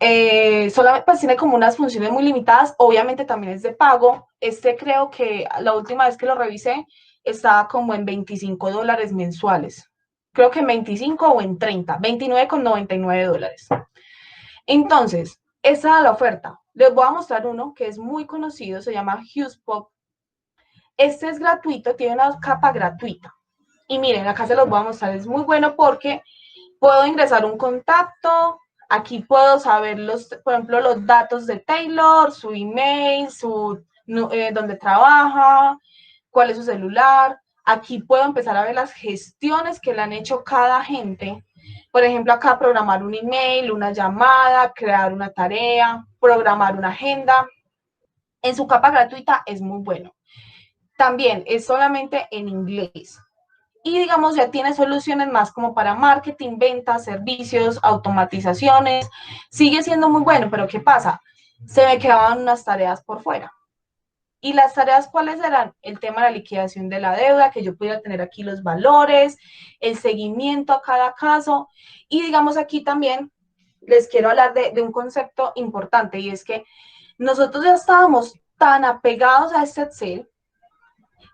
solamente pues tiene como unas funciones muy limitadas. Obviamente también es de pago. Este creo que la última vez que lo revisé estaba como en $25 mensuales. Creo que en 25 o en 30, $29,99. Entonces, esa es la oferta. Les voy a mostrar uno que es muy conocido, se llama HughesPop. Este es gratuito, tiene una capa gratuita. Y miren, acá se los voy a mostrar, es muy bueno porque puedo ingresar un contacto, aquí puedo saber, por ejemplo, los datos de Taylor, su email, dónde trabaja, cuál es su celular. Aquí puedo empezar a ver las gestiones que le han hecho cada agente. Por ejemplo, acá programar un email, una llamada, crear una tarea, programar una agenda. En su capa gratuita es muy bueno. También es solamente en inglés. Y digamos, ya tiene soluciones más como para marketing, ventas, servicios, automatizaciones. Sigue siendo muy bueno, pero ¿qué pasa? Se me quedaban unas tareas por fuera. ¿Y las tareas cuáles eran? El tema de la liquidación de la deuda, que yo pudiera tener aquí los valores, el seguimiento a cada caso. Y digamos aquí también les quiero hablar de un concepto importante y es que nosotros ya estábamos tan apegados a este Excel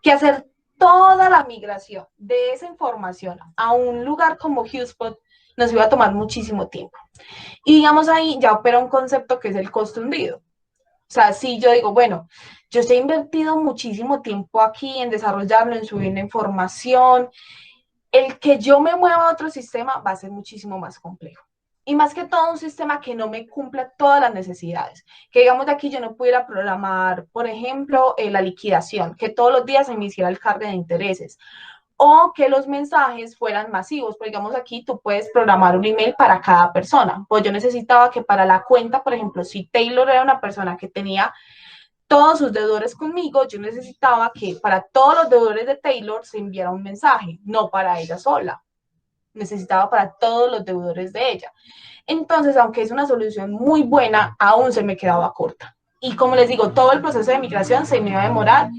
que hacer toda la migración de esa información a un lugar como HubSpot nos iba a tomar muchísimo tiempo. Y digamos ahí ya opera un concepto que es el costo hundido. O sea, si yo digo, bueno, yo he invertido muchísimo tiempo aquí en desarrollarlo, en subir la información, el que yo me mueva a otro sistema va a ser muchísimo más complejo. Y más que todo un sistema que no me cumpla todas las necesidades. Que digamos de aquí yo no pudiera programar, por ejemplo, la liquidación, que todos los días se me hiciera el cargue de intereses. O que los mensajes fueran masivos. Porque digamos aquí tú puedes programar un email para cada persona. Pues yo necesitaba que para la cuenta, por ejemplo, si Taylor era una persona que tenía todos sus deudores conmigo, yo necesitaba que para todos los deudores de Taylor se enviara un mensaje, no para ella sola. Necesitaba para todos los deudores de ella. Entonces, aunque es una solución muy buena, aún se me quedaba corta. Y como les digo, todo el proceso de migración se me iba a demorar.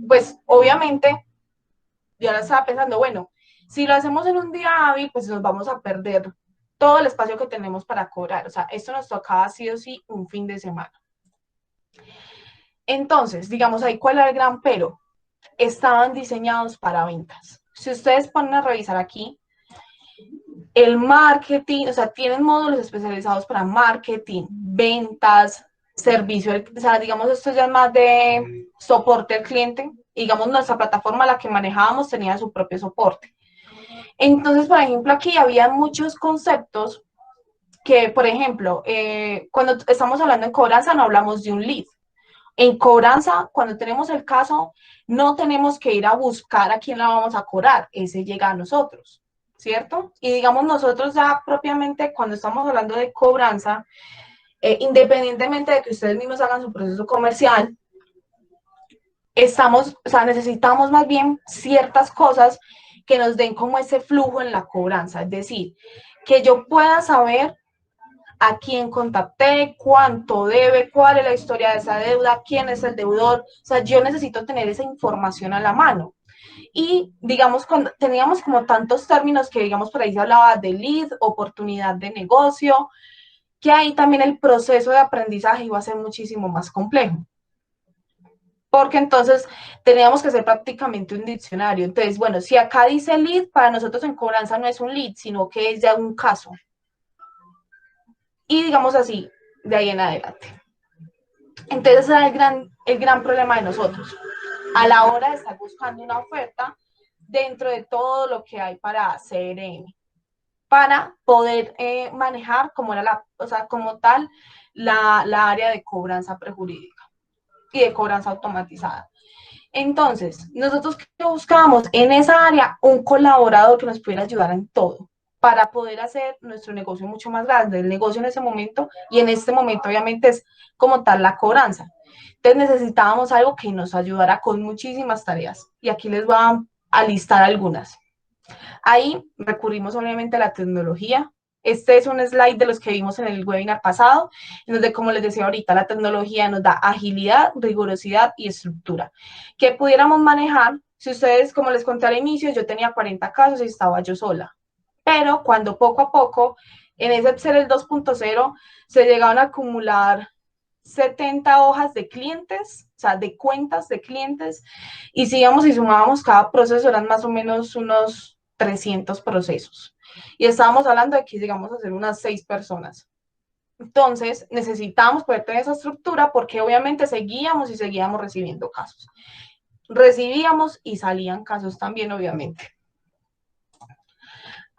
Pues obviamente, yo ahora estaba pensando, bueno, si lo hacemos en un día hábil, pues nos vamos a perder todo el espacio que tenemos para cobrar. O sea, esto nos tocaba sí o sí un fin de semana. Entonces, digamos ahí, ¿cuál era el gran pero? Estaban diseñados para ventas. Si ustedes ponen a revisar aquí, el marketing, o sea, tienen módulos especializados para marketing, ventas, servicio, o sea, digamos, esto ya es más de soporte al cliente. Digamos, nuestra plataforma, la que manejábamos, tenía su propio soporte. Entonces, por ejemplo, aquí había muchos conceptos que, por ejemplo, cuando estamos hablando en cobranza, no hablamos de un lead. En cobranza, cuando tenemos el caso, no tenemos que ir a buscar a quién la vamos a cobrar, ese llega a nosotros, ¿cierto? Y digamos nosotros ya propiamente cuando estamos hablando de cobranza, independientemente de que ustedes mismos hagan su proceso comercial, o sea, necesitamos más bien ciertas cosas que nos den como ese flujo en la cobranza, es decir, que yo pueda saber a quién contacté, cuánto debe, cuál es la historia de esa deuda, quién es el deudor. O sea, yo necesito tener esa información a la mano. Y digamos, cuando teníamos como tantos términos que digamos por ahí se hablaba de lead, oportunidad de negocio, que ahí también el proceso de aprendizaje iba a ser muchísimo más complejo. Porque entonces teníamos que hacer prácticamente un diccionario. Entonces, bueno, si acá dice lead, para nosotros en cobranza no es un lead, sino que es ya un caso. Y digamos así, de ahí en adelante. Entonces, ese era el gran problema de nosotros. A la hora de estar buscando una oferta dentro de todo lo que hay para CRM, para poder manejar como era o sea, como tal, la área de cobranza prejurídica y de cobranza automatizada. Entonces, nosotros que buscábamos en esa área un colaborador que nos pudiera ayudar en todo para poder hacer nuestro negocio mucho más grande. El negocio en ese momento y en este momento obviamente es como tal la cobranza. Entonces necesitábamos algo que nos ayudara con muchísimas tareas y aquí les voy a listar algunas. Ahí recurrimos obviamente a la tecnología. Este es un slide de los que vimos en el webinar pasado, en donde, como les decía ahorita, la tecnología nos da agilidad, rigurosidad y estructura. Que pudiéramos manejar, si ustedes, como les conté al inicio, yo tenía 40 casos y estaba yo sola. Pero cuando poco a poco, en ese Excel el 2.0, se llegaron a acumular 70 hojas de clientes, o sea, de cuentas de clientes, y si íbamos y sumábamos cada proceso, eran más o menos unos 300 procesos. Y estábamos hablando de que llegamos a ser unas 6 personas. Entonces, necesitamos poder tener esa estructura porque obviamente seguíamos y seguíamos recibiendo casos. Recibíamos y salían casos también, obviamente.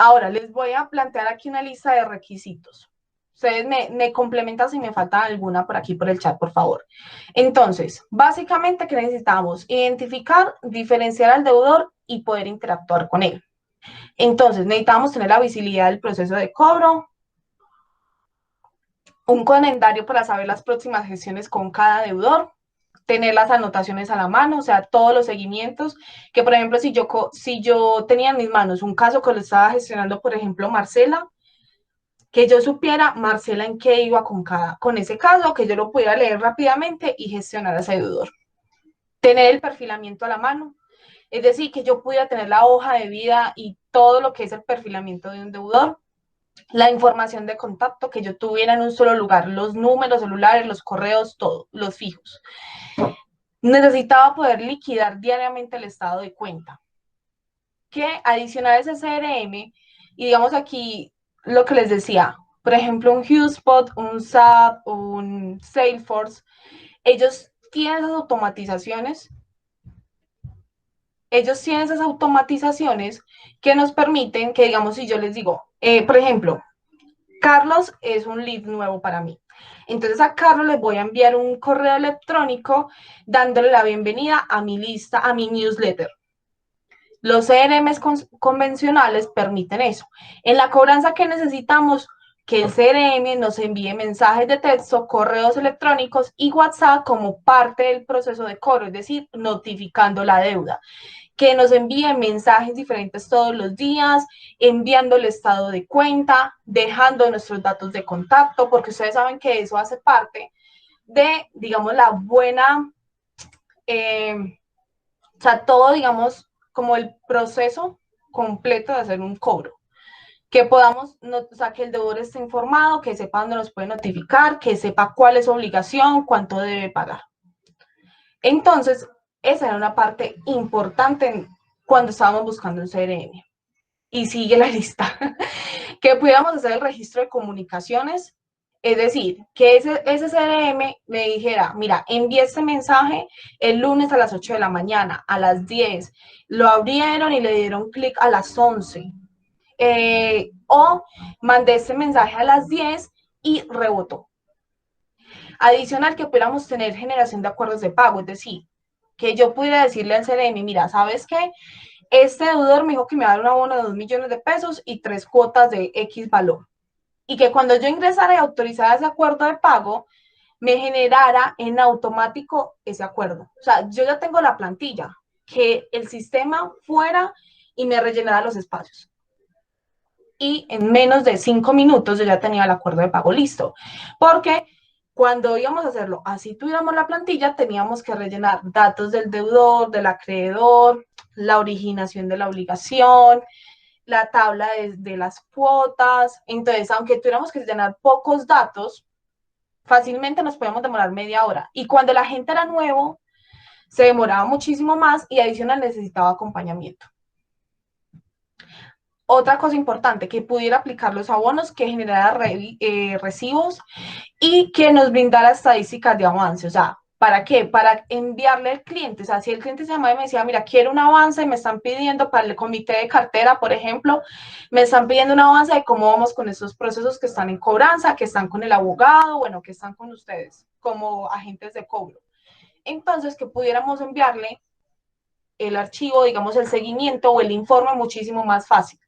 Ahora, les voy a plantear aquí una lista de requisitos. Ustedes me complementan si me falta alguna por aquí por el chat, por favor. Entonces, básicamente, ¿qué necesitamos? Identificar, diferenciar al deudor y poder interactuar con él. Entonces, necesitamos tener la visibilidad del proceso de cobro, un calendario para saber las próximas gestiones con cada deudor, tener las anotaciones a la mano, o sea, todos los seguimientos, que por ejemplo, si yo tenía en mis manos un caso que lo estaba gestionando, por ejemplo, Marcela, que yo supiera, Marcela, en qué iba con ese caso, que yo lo pudiera leer rápidamente y gestionar a ese deudor. Tener el perfilamiento a la mano, es decir, que yo pudiera tener la hoja de vida y todo lo que es el perfilamiento de un deudor, la información de contacto, que yo tuviera en un solo lugar, los números celulares, los correos, todo, los fijos. Necesitaba poder liquidar diariamente el estado de cuenta. Que adicional a ese CRM, y digamos aquí lo que les decía, por ejemplo, un HubSpot, un SAP, un Salesforce, ellos tienen esas automatizaciones que nos permiten que, digamos, si yo les digo, por ejemplo, Carlos es un lead nuevo para mí. Entonces a Carlos les voy a enviar un correo electrónico dándole la bienvenida a mi lista, a mi newsletter. Los CRMs convencionales permiten eso. En la cobranza, ¿qué necesitamos? Que el CRM nos envíe mensajes de texto, correos electrónicos y WhatsApp como parte del proceso de cobro, es decir, notificando la deuda. Que nos envíe mensajes diferentes todos los días, enviando el estado de cuenta, dejando nuestros datos de contacto, porque ustedes saben que eso hace parte de, digamos, la buena, o sea, todo, digamos, como el proceso completo de hacer un cobro. Que podamos, o sea, que el deudor esté informado, que sepa dónde nos puede notificar, que sepa cuál es su obligación, cuánto debe pagar. Entonces, esa era una parte importante cuando estábamos buscando un CRM. Y sigue la lista. Que pudiéramos hacer el registro de comunicaciones, es decir, que ese CRM me dijera, mira, envié este mensaje el lunes a las 8 de la mañana, a las 10, lo abrieron y le dieron clic a las 11. O mandé este mensaje a las 10 y rebotó. Adicional, que pudiéramos tener generación de acuerdos de pago, es decir, que yo pudiera decirle al CRM, mira, ¿sabes qué? Este deudor me dijo que me va a dar un abono de 2 millones de pesos y 3 cuotas de X valor. Y que cuando yo ingresara y autorizara ese acuerdo de pago, me generara en automático ese acuerdo. O sea, yo ya tengo la plantilla, que el sistema fuera y me rellenara los espacios. Y en menos de 5 minutos yo ya tenía el acuerdo de pago listo. Porque cuando íbamos a hacerlo, así tuviéramos la plantilla, teníamos que rellenar datos del deudor, del acreedor, la originación de la obligación, la tabla de las cuotas. Entonces, aunque tuviéramos que llenar pocos datos, fácilmente nos podíamos demorar media hora. Y cuando la gente era nuevo, se demoraba muchísimo más y adicional necesitaba acompañamiento. Otra cosa importante, que pudiera aplicar los abonos, que generara recibos y que nos brindara estadísticas de avance. O sea, ¿para qué? Para enviarle al cliente. O sea, si el cliente se llama y me decía, mira, quiero un avance, me están pidiendo para el comité de cartera, por ejemplo, me están pidiendo un avance de cómo vamos con esos procesos que están en cobranza, que están con el abogado, bueno, que están con ustedes como agentes de cobro. Entonces, que pudiéramos enviarle el archivo, digamos, el seguimiento o el informe muchísimo más fácil.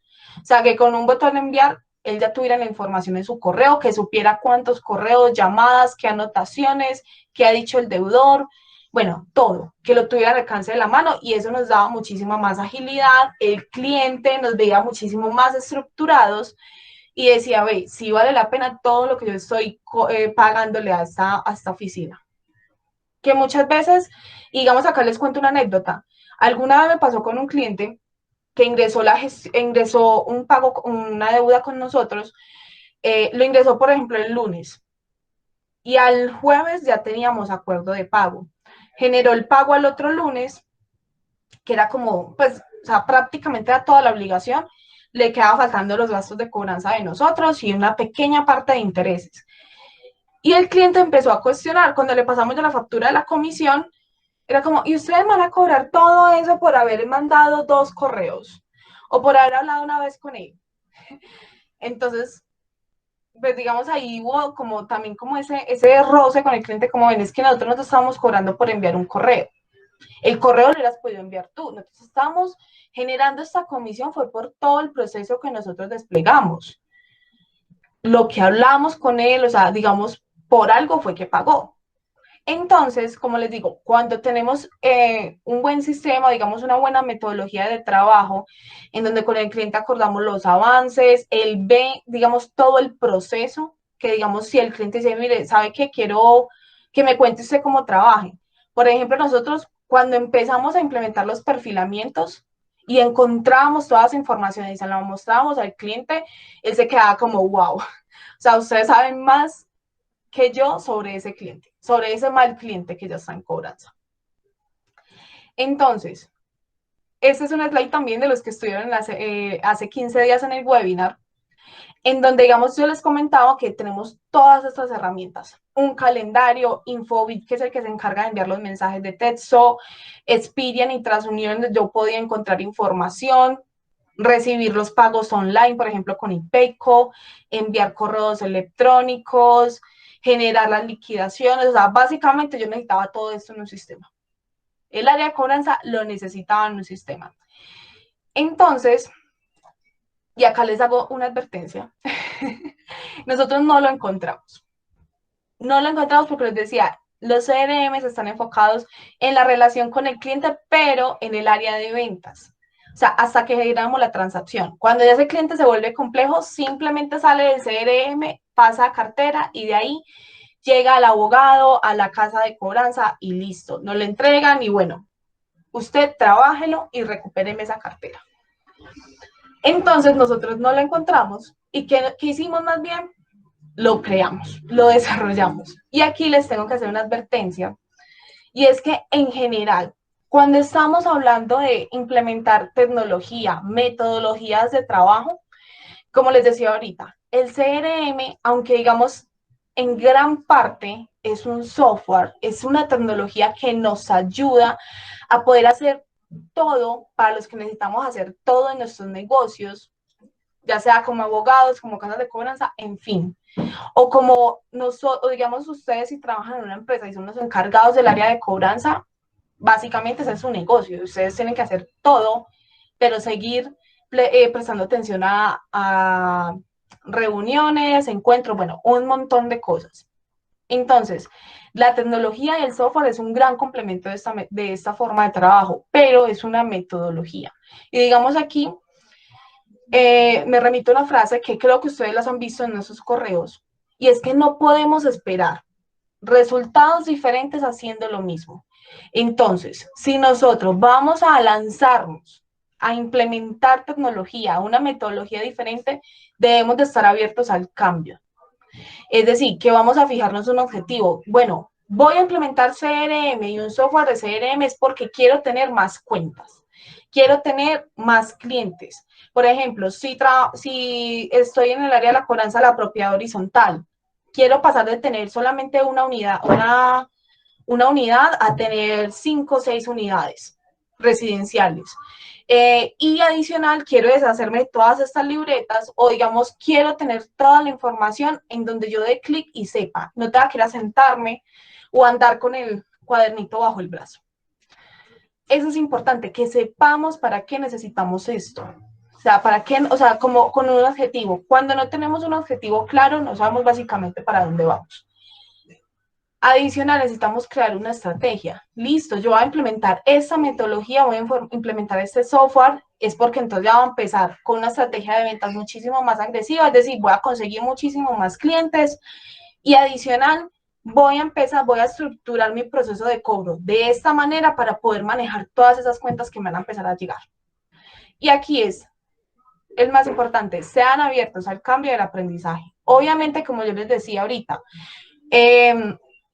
O sea, que con un botón de enviar, él ya tuviera la información en su correo, que supiera cuántos correos, llamadas, qué anotaciones, qué ha dicho el deudor, bueno, todo, que lo tuviera al alcance de la mano y eso nos daba muchísima más agilidad, el cliente nos veía muchísimo más estructurados y decía, ve, sí vale la pena todo lo que yo estoy pagándole a esta oficina. Que muchas veces, digamos acá les cuento una anécdota, alguna vez me pasó con un cliente que ingresó un pago, una deuda con nosotros, lo ingresó, por ejemplo, el lunes y al jueves ya teníamos acuerdo de pago. Generó el pago al otro lunes, que era como, pues, o sea, prácticamente era toda la obligación, le quedaba faltando los gastos de cobranza de nosotros y una pequeña parte de intereses. Y el cliente empezó a cuestionar, cuando le pasamos ya la factura de la comisión, era como, ¿y ustedes van a cobrar todo eso por haber mandado 2 correos? O por haber hablado una vez con él. Entonces, pues digamos ahí hubo como también como ese roce con el cliente, como ven, es que nosotros nos estábamos cobrando por enviar un correo. El correo lo hubieras podido enviar tú. Nosotros estábamos generando esta comisión fue por todo el proceso que nosotros desplegamos. Lo que hablamos con él, o sea, digamos, por algo fue que pagó. Entonces, como les digo, cuando tenemos un buen sistema, digamos una buena metodología de trabajo, en donde con el cliente acordamos los avances, él ve, digamos, todo el proceso, que digamos, si el cliente dice, mire, ¿sabe qué? Quiero que me cuente usted cómo trabaje. Por ejemplo, nosotros cuando empezamos a implementar los perfilamientos y encontrábamos toda esa información y se la mostrábamos al cliente, él se quedaba como, wow. O sea, ustedes saben más que yo sobre ese cliente, sobre ese mal cliente que ya está en cobranza. Entonces, este es un slide también de los que estuvieron hace 15 días en el webinar, en donde, digamos, yo les comentaba que tenemos todas estas herramientas. Un calendario, Infobit, que es el que se encarga de enviar los mensajes de texto, Experian y TransUnion, donde yo podía encontrar información, recibir los pagos online, por ejemplo, con IPECO, enviar correos electrónicos, generar las liquidaciones, o sea, básicamente yo necesitaba todo esto en un sistema. El área de cobranza lo necesitaba en un sistema. Entonces, y acá les hago una advertencia, nosotros no lo encontramos. No lo encontramos porque les decía, los CRMs están enfocados en la relación con el cliente, pero en el área de ventas. O sea, hasta que generamos la transacción. Cuando ya ese cliente se vuelve complejo, simplemente sale del CRM, pasa a cartera y de ahí llega al abogado, a la casa de cobranza y listo. No le entregan y bueno, usted trabájelo y recupéreme esa cartera. Entonces nosotros no lo encontramos y ¿qué hicimos más bien? Lo creamos, lo desarrollamos. Y aquí les tengo que hacer una advertencia, y es que en general, cuando estamos hablando de implementar tecnología, metodologías de trabajo, como les decía ahorita, el CRM, aunque digamos en gran parte es un software, es una tecnología que nos ayuda a poder hacer todo para los que necesitamos hacer todo en nuestros negocios, ya sea como abogados, como casas de cobranza, en fin. O como nosotros, digamos, ustedes si trabajan en una empresa y son los encargados del área de cobranza, básicamente ese es su negocio. Ustedes tienen que hacer todo, pero seguir prestando atención a reuniones, encuentros, bueno, un montón de cosas. Entonces, la tecnología y el software es un gran complemento de esta forma de trabajo, pero es una metodología. Y digamos aquí, me remito a una frase que creo que ustedes las han visto en esos correos, y es que no podemos esperar resultados diferentes haciendo lo mismo. Entonces, si nosotros vamos a lanzarnos a implementar tecnología, una metodología diferente, debemos de estar abiertos al cambio. Es decir, que vamos a fijarnos un objetivo. Bueno, voy a implementar CRM y un software de CRM es porque quiero tener más cuentas, quiero tener más clientes. Por ejemplo, si estoy en el área de la cobranza de la propiedad horizontal, quiero pasar de tener solamente una unidad a tener 5 o 6 unidades residenciales. Y adicional, quiero deshacerme de todas estas libretas o, digamos, quiero tener toda la información en donde yo dé clic y sepa. No tenga que ir a sentarme o andar con el cuadernito bajo el brazo. Eso es importante, que sepamos para qué necesitamos esto. O sea, para qué, o sea, como con un objetivo. Cuando no tenemos un objetivo claro, no sabemos básicamente para dónde vamos. Adicional, necesitamos crear una estrategia. Listo, yo voy a implementar esta metodología, voy a implementar este software, es porque entonces ya voy a empezar con una estrategia de ventas muchísimo más agresiva, es decir, voy a conseguir muchísimo más clientes y adicional, voy a estructurar mi proceso de cobro de esta manera para poder manejar todas esas cuentas que me van a empezar a llegar. Y aquí es el más importante, sean abiertos al cambio del aprendizaje. Obviamente, como yo les decía ahorita,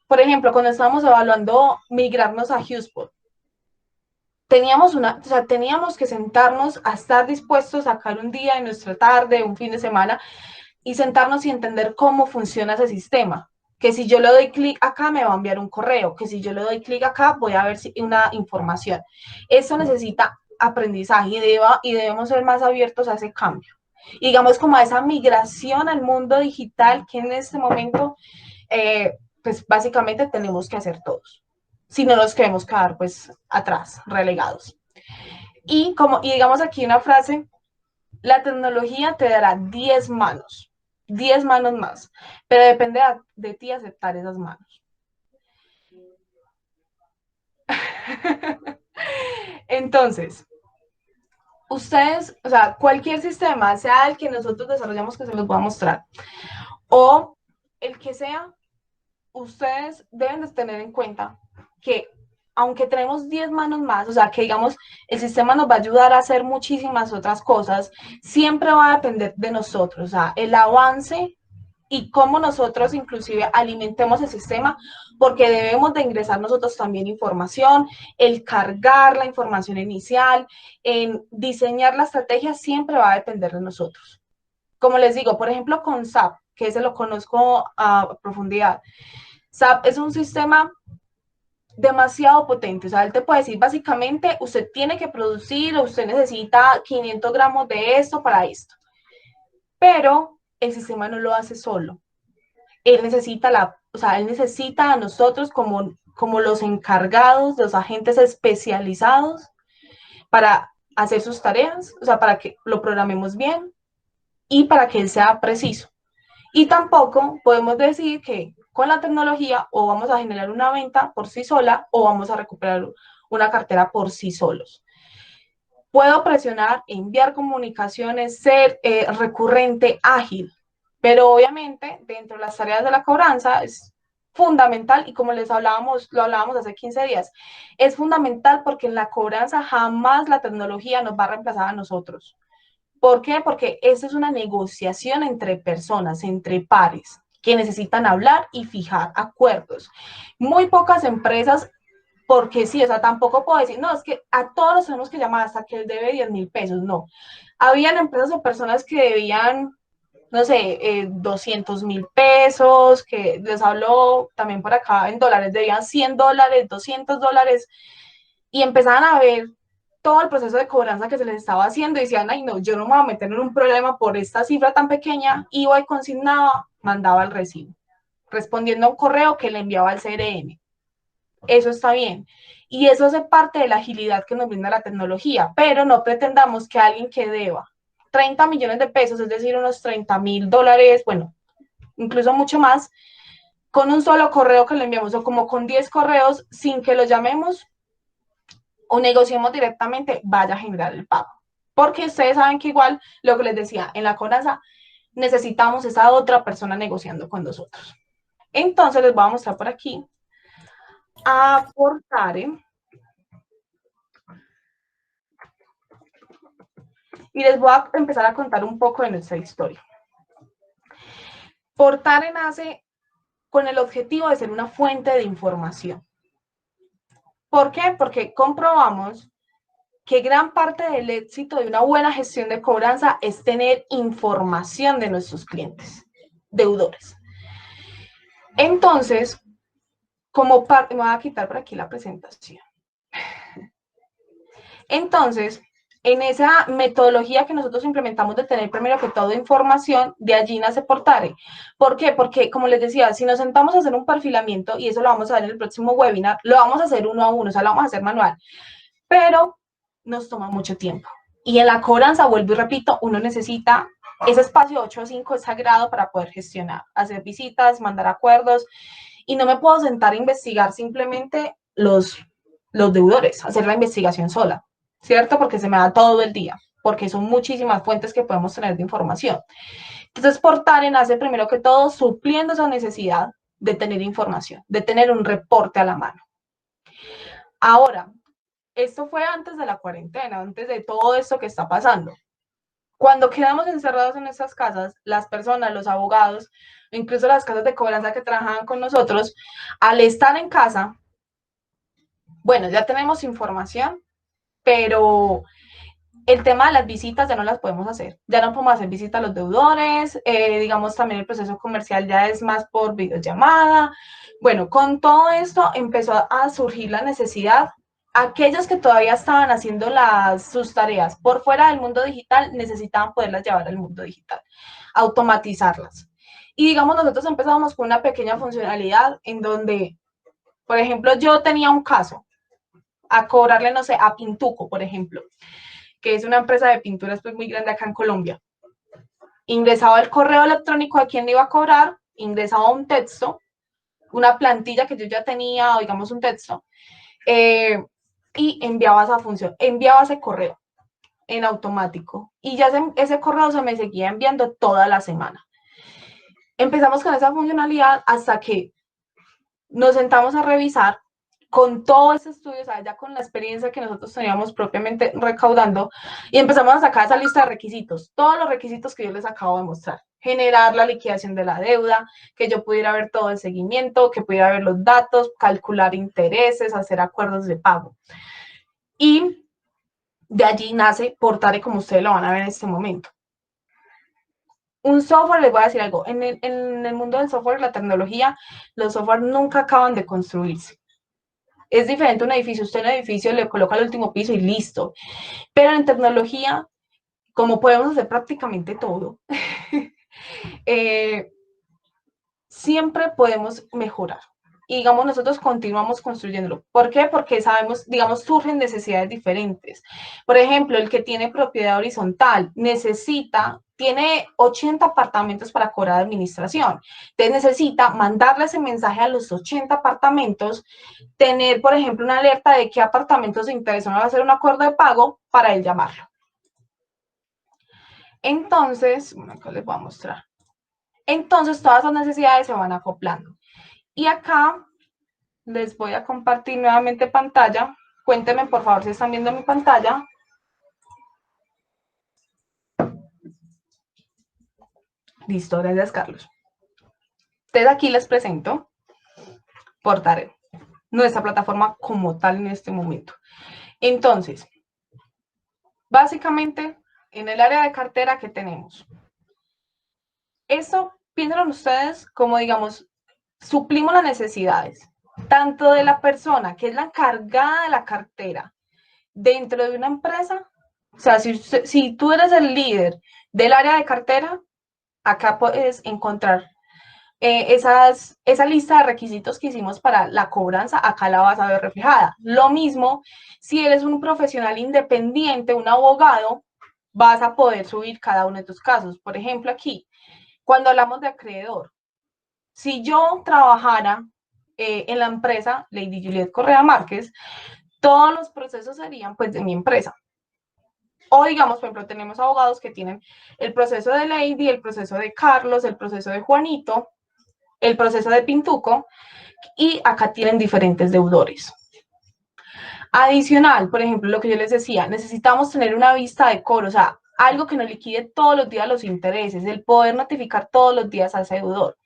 por ejemplo, cuando estábamos evaluando migrarnos a HubSpot, teníamos que sentarnos a estar dispuestos a sacar un día de nuestra tarde, un fin de semana, y sentarnos y entender cómo funciona ese sistema. Que si yo le doy clic acá, me va a enviar un correo, que si yo le doy clic acá, voy a ver una información. Eso necesita aprendizaje y debemos ser más abiertos a ese cambio. Y digamos como a esa migración al mundo digital que en este momento, pues básicamente tenemos que hacer todos. Si no nos queremos quedar pues atrás, relegados. Y digamos aquí una frase, la tecnología te dará 10 manos más, pero depende de ti aceptar esas manos. Entonces, ustedes, o sea, cualquier sistema, sea el que nosotros desarrollamos que se los voy a mostrar, o el que sea, ustedes deben de tener en cuenta que aunque tenemos 10 manos más, o sea, que digamos, el sistema nos va a ayudar a hacer muchísimas otras cosas, siempre va a depender de nosotros, o sea, el avance y cómo nosotros inclusive alimentemos el sistema, porque debemos de ingresar nosotros también información, el cargar la información inicial, en diseñar la estrategia, siempre va a depender de nosotros. Como les digo, por ejemplo, con SAP, que ese lo conozco a profundidad, SAP es un sistema demasiado potente. O sea, él te puede decir básicamente, usted tiene que producir o usted necesita 500 gramos de esto para esto. Pero el sistema no lo hace solo. Él necesita él necesita a nosotros como los encargados, los agentes especializados para hacer sus tareas, o sea, para que lo programemos bien y para que él sea preciso. Y tampoco podemos decir que con la tecnología o vamos a generar una venta por sí sola o vamos a recuperar una cartera por sí solos. Puedo presionar, enviar comunicaciones, ser recurrente, ágil, pero obviamente dentro de las tareas de la cobranza es fundamental y como lo hablábamos hace 15 días, es fundamental porque en la cobranza jamás la tecnología nos va a reemplazar a nosotros. ¿Por qué? Porque esta es una negociación entre personas, entre pares, que necesitan hablar y fijar acuerdos. Muy pocas empresas, porque sí, o sea, tampoco puedo decir, no, es que a todos los tenemos que llamar hasta que él debe 10.000 pesos, no. Habían empresas o personas que debían, no sé, 200.000 pesos, que les hablo también por acá en dólares, debían $100, $200, y empezaban a ver todo el proceso de cobranza que se les estaba haciendo y decían, ay, no, yo no me voy a meter en un problema por esta cifra tan pequeña, iba y consignaba, mandaba el recibo, respondiendo a un correo que le enviaba al CRM. Eso está bien. Y eso hace parte de la agilidad que nos brinda la tecnología, pero no pretendamos que alguien que deba 30 millones de pesos, es decir, unos $30.000, bueno, incluso mucho más, con un solo correo que le enviamos o como con 10 correos sin que lo llamemos, o negociemos directamente, vaya a generar el pago. Porque ustedes saben que igual, lo que les decía, en la cobranza necesitamos esa otra persona negociando con nosotros. Entonces les voy a mostrar por aquí a Portare. Y les voy a empezar a contar un poco de nuestra historia. Portare nace con el objetivo de ser una fuente de información. ¿Por qué? Porque comprobamos que gran parte del éxito de una buena gestión de cobranza es tener información de nuestros clientes, deudores. Entonces, como parte, me voy a quitar por aquí la presentación. Entonces, en esa metodología que nosotros implementamos de tener primero que todo información, de allí nace Portare. ¿Por qué? Porque, como les decía, si nos sentamos a hacer un perfilamiento, y eso lo vamos a ver en el próximo webinar, lo vamos a hacer uno a uno, o sea, lo vamos a hacer manual, pero nos toma mucho tiempo. Y en la cobranza, vuelvo y repito, uno necesita ese espacio 8 o 5 es sagrado para poder gestionar, hacer visitas, mandar acuerdos, y no me puedo sentar a investigar simplemente los deudores, hacer la investigación sola, ¿cierto? Porque se me da todo el día, porque son muchísimas fuentes que podemos tener de información. Entonces, Portare nace primero que todo supliendo esa necesidad de tener información, de tener un reporte a la mano. Ahora, esto fue antes de la cuarentena, antes de todo esto que está pasando. Cuando quedamos encerrados en nuestras casas, las personas, los abogados, incluso las casas de cobranza que trabajaban con nosotros, al estar en casa, bueno, ya tenemos información, pero el tema de las visitas ya no las podemos hacer. Ya no podemos hacer visitas a los deudores, digamos también el proceso comercial ya es más por videollamada. Bueno, con todo esto empezó a surgir la necesidad aquellos que todavía estaban haciendo sus tareas por fuera del mundo digital necesitaban poderlas llevar al mundo digital, automatizarlas. Y digamos, nosotros empezamos con una pequeña funcionalidad en donde, por ejemplo, yo tenía un caso a cobrarle, no sé, a Pintuco, por ejemplo, que es una empresa de pinturas pues, muy grande acá en Colombia. Ingresaba el correo electrónico a quien le iba a cobrar, ingresaba un texto, una plantilla que yo ya tenía, o digamos un texto, y enviaba esa función, enviaba ese correo en automático. Y ya ese correo se me seguía enviando toda la semana. Empezamos con esa funcionalidad hasta que nos sentamos a revisar con todo ese estudio, o sea, ya con la experiencia que nosotros teníamos propiamente recaudando, y empezamos a sacar esa lista de requisitos, todos los requisitos que yo les acabo de mostrar. Generar la liquidación de la deuda, que yo pudiera ver todo el seguimiento, que pudiera ver los datos, calcular intereses, hacer acuerdos de pago. Y de allí nace Portare, como ustedes lo van a ver en este momento. Un software, les voy a decir algo, en el mundo del software y la tecnología, los software nunca acaban de construirse. Es diferente un edificio, usted en un edificio le coloca el último piso y listo. Pero en tecnología, como podemos hacer prácticamente todo, siempre podemos mejorar. Y digamos, nosotros continuamos construyéndolo. ¿Por qué? Porque sabemos, digamos, surgen necesidades diferentes. Por ejemplo, el que tiene propiedad horizontal tiene 80 apartamentos para cobrar administración. Entonces necesita mandarle ese mensaje a los 80 apartamentos, tener, por ejemplo, una alerta de qué apartamentos se interesan en hacer un acuerdo de pago para él llamarlo. Entonces, bueno, acá les voy a mostrar. Entonces, todas esas necesidades se van acoplando. Y acá les voy a compartir nuevamente pantalla. Cuéntenme, por favor, si están viendo mi pantalla. Listo, gracias, Carlos. Entonces, aquí les presento Portare, nuestra plataforma como tal en este momento. Entonces, básicamente, en el área de cartera que tenemos, esto, piénsenlo ustedes como, digamos, suplimos las necesidades, tanto de la persona que es la encargada de la cartera dentro de una empresa. O sea, si tú eres el líder del área de cartera, acá puedes encontrar esa lista de requisitos que hicimos para la cobranza, acá la vas a ver reflejada. Lo mismo, si eres un profesional independiente, un abogado, vas a poder subir cada uno de tus casos. Por ejemplo, aquí, cuando hablamos de acreedor, si yo trabajara en la empresa Lady Juliet Correa Márquez, todos los procesos serían pues de mi empresa. O digamos, por ejemplo, tenemos abogados que tienen el proceso de Lady, el proceso de Carlos, el proceso de Juanito, el proceso de Pintuco, y acá tienen diferentes deudores. Adicional, por ejemplo, lo que yo les decía, necesitamos tener una vista de cobro, o sea, algo que nos liquide todos los días los intereses, el poder notificar todos los días a ese deudor.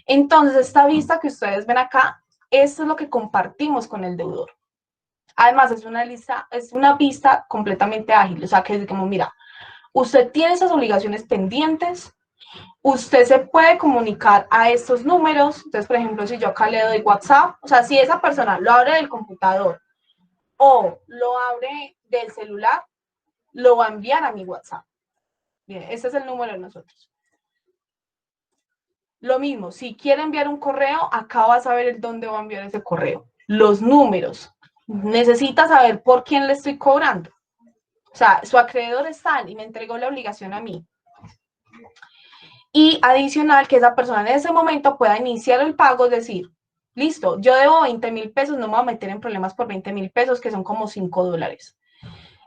Entonces, esta vista que ustedes ven acá, esto es lo que compartimos con el deudor. Además, es una vista completamente ágil, o sea, que es como, mira, usted tiene esas obligaciones pendientes, usted se puede comunicar a estos números. Entonces, por ejemplo, si yo acá le doy WhatsApp, o sea, si esa persona lo abre del computador o lo abre del celular, lo va a enviar a mi WhatsApp. Bien, ese es el número de nosotros. Lo mismo, si quiere enviar un correo, acá vas a ver dónde va a enviar ese correo. Los números. Necesita saber por quién le estoy cobrando. O sea, su acreedor es tal y me entregó la obligación a mí. Y adicional, que esa persona en ese momento pueda iniciar el pago, es decir, listo, yo debo 20,000 pesos, no me voy a meter en problemas por 20,000 pesos, que son como $5.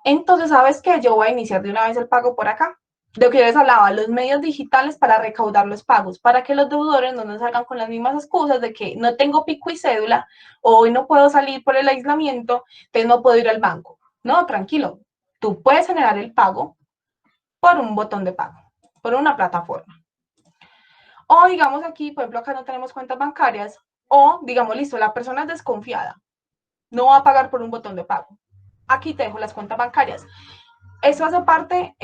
Entonces, ¿sabes qué? Yo voy a iniciar de una vez el pago por acá. De lo que yo les hablaba, los medios digitales para recaudar los pagos, para que los deudores no nos salgan con las mismas excusas de que no tengo pico y cédula, o hoy no puedo salir por el aislamiento, entonces no puedo ir al banco. No, tranquilo, tú puedes generar el pago por un botón de pago, por una plataforma. O digamos aquí, por ejemplo, acá no tenemos cuentas bancarias, o digamos, listo, la persona es desconfiada, no va a pagar por un botón de pago. Aquí te dejo las cuentas bancarias. Eso hace parte,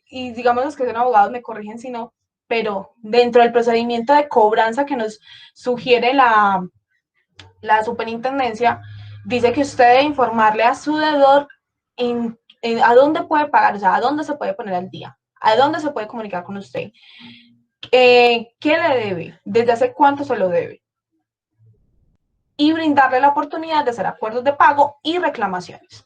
y digamos los que son abogados me corrigen si no, pero dentro del procedimiento de cobranza que nos sugiere la superintendencia, dice que usted debe informarle a su deudor a dónde puede pagar, o sea, a dónde se puede poner al día, a dónde se puede comunicar con usted, qué le debe, desde hace cuánto se lo debe, y brindarle la oportunidad de hacer acuerdos de pago y reclamaciones.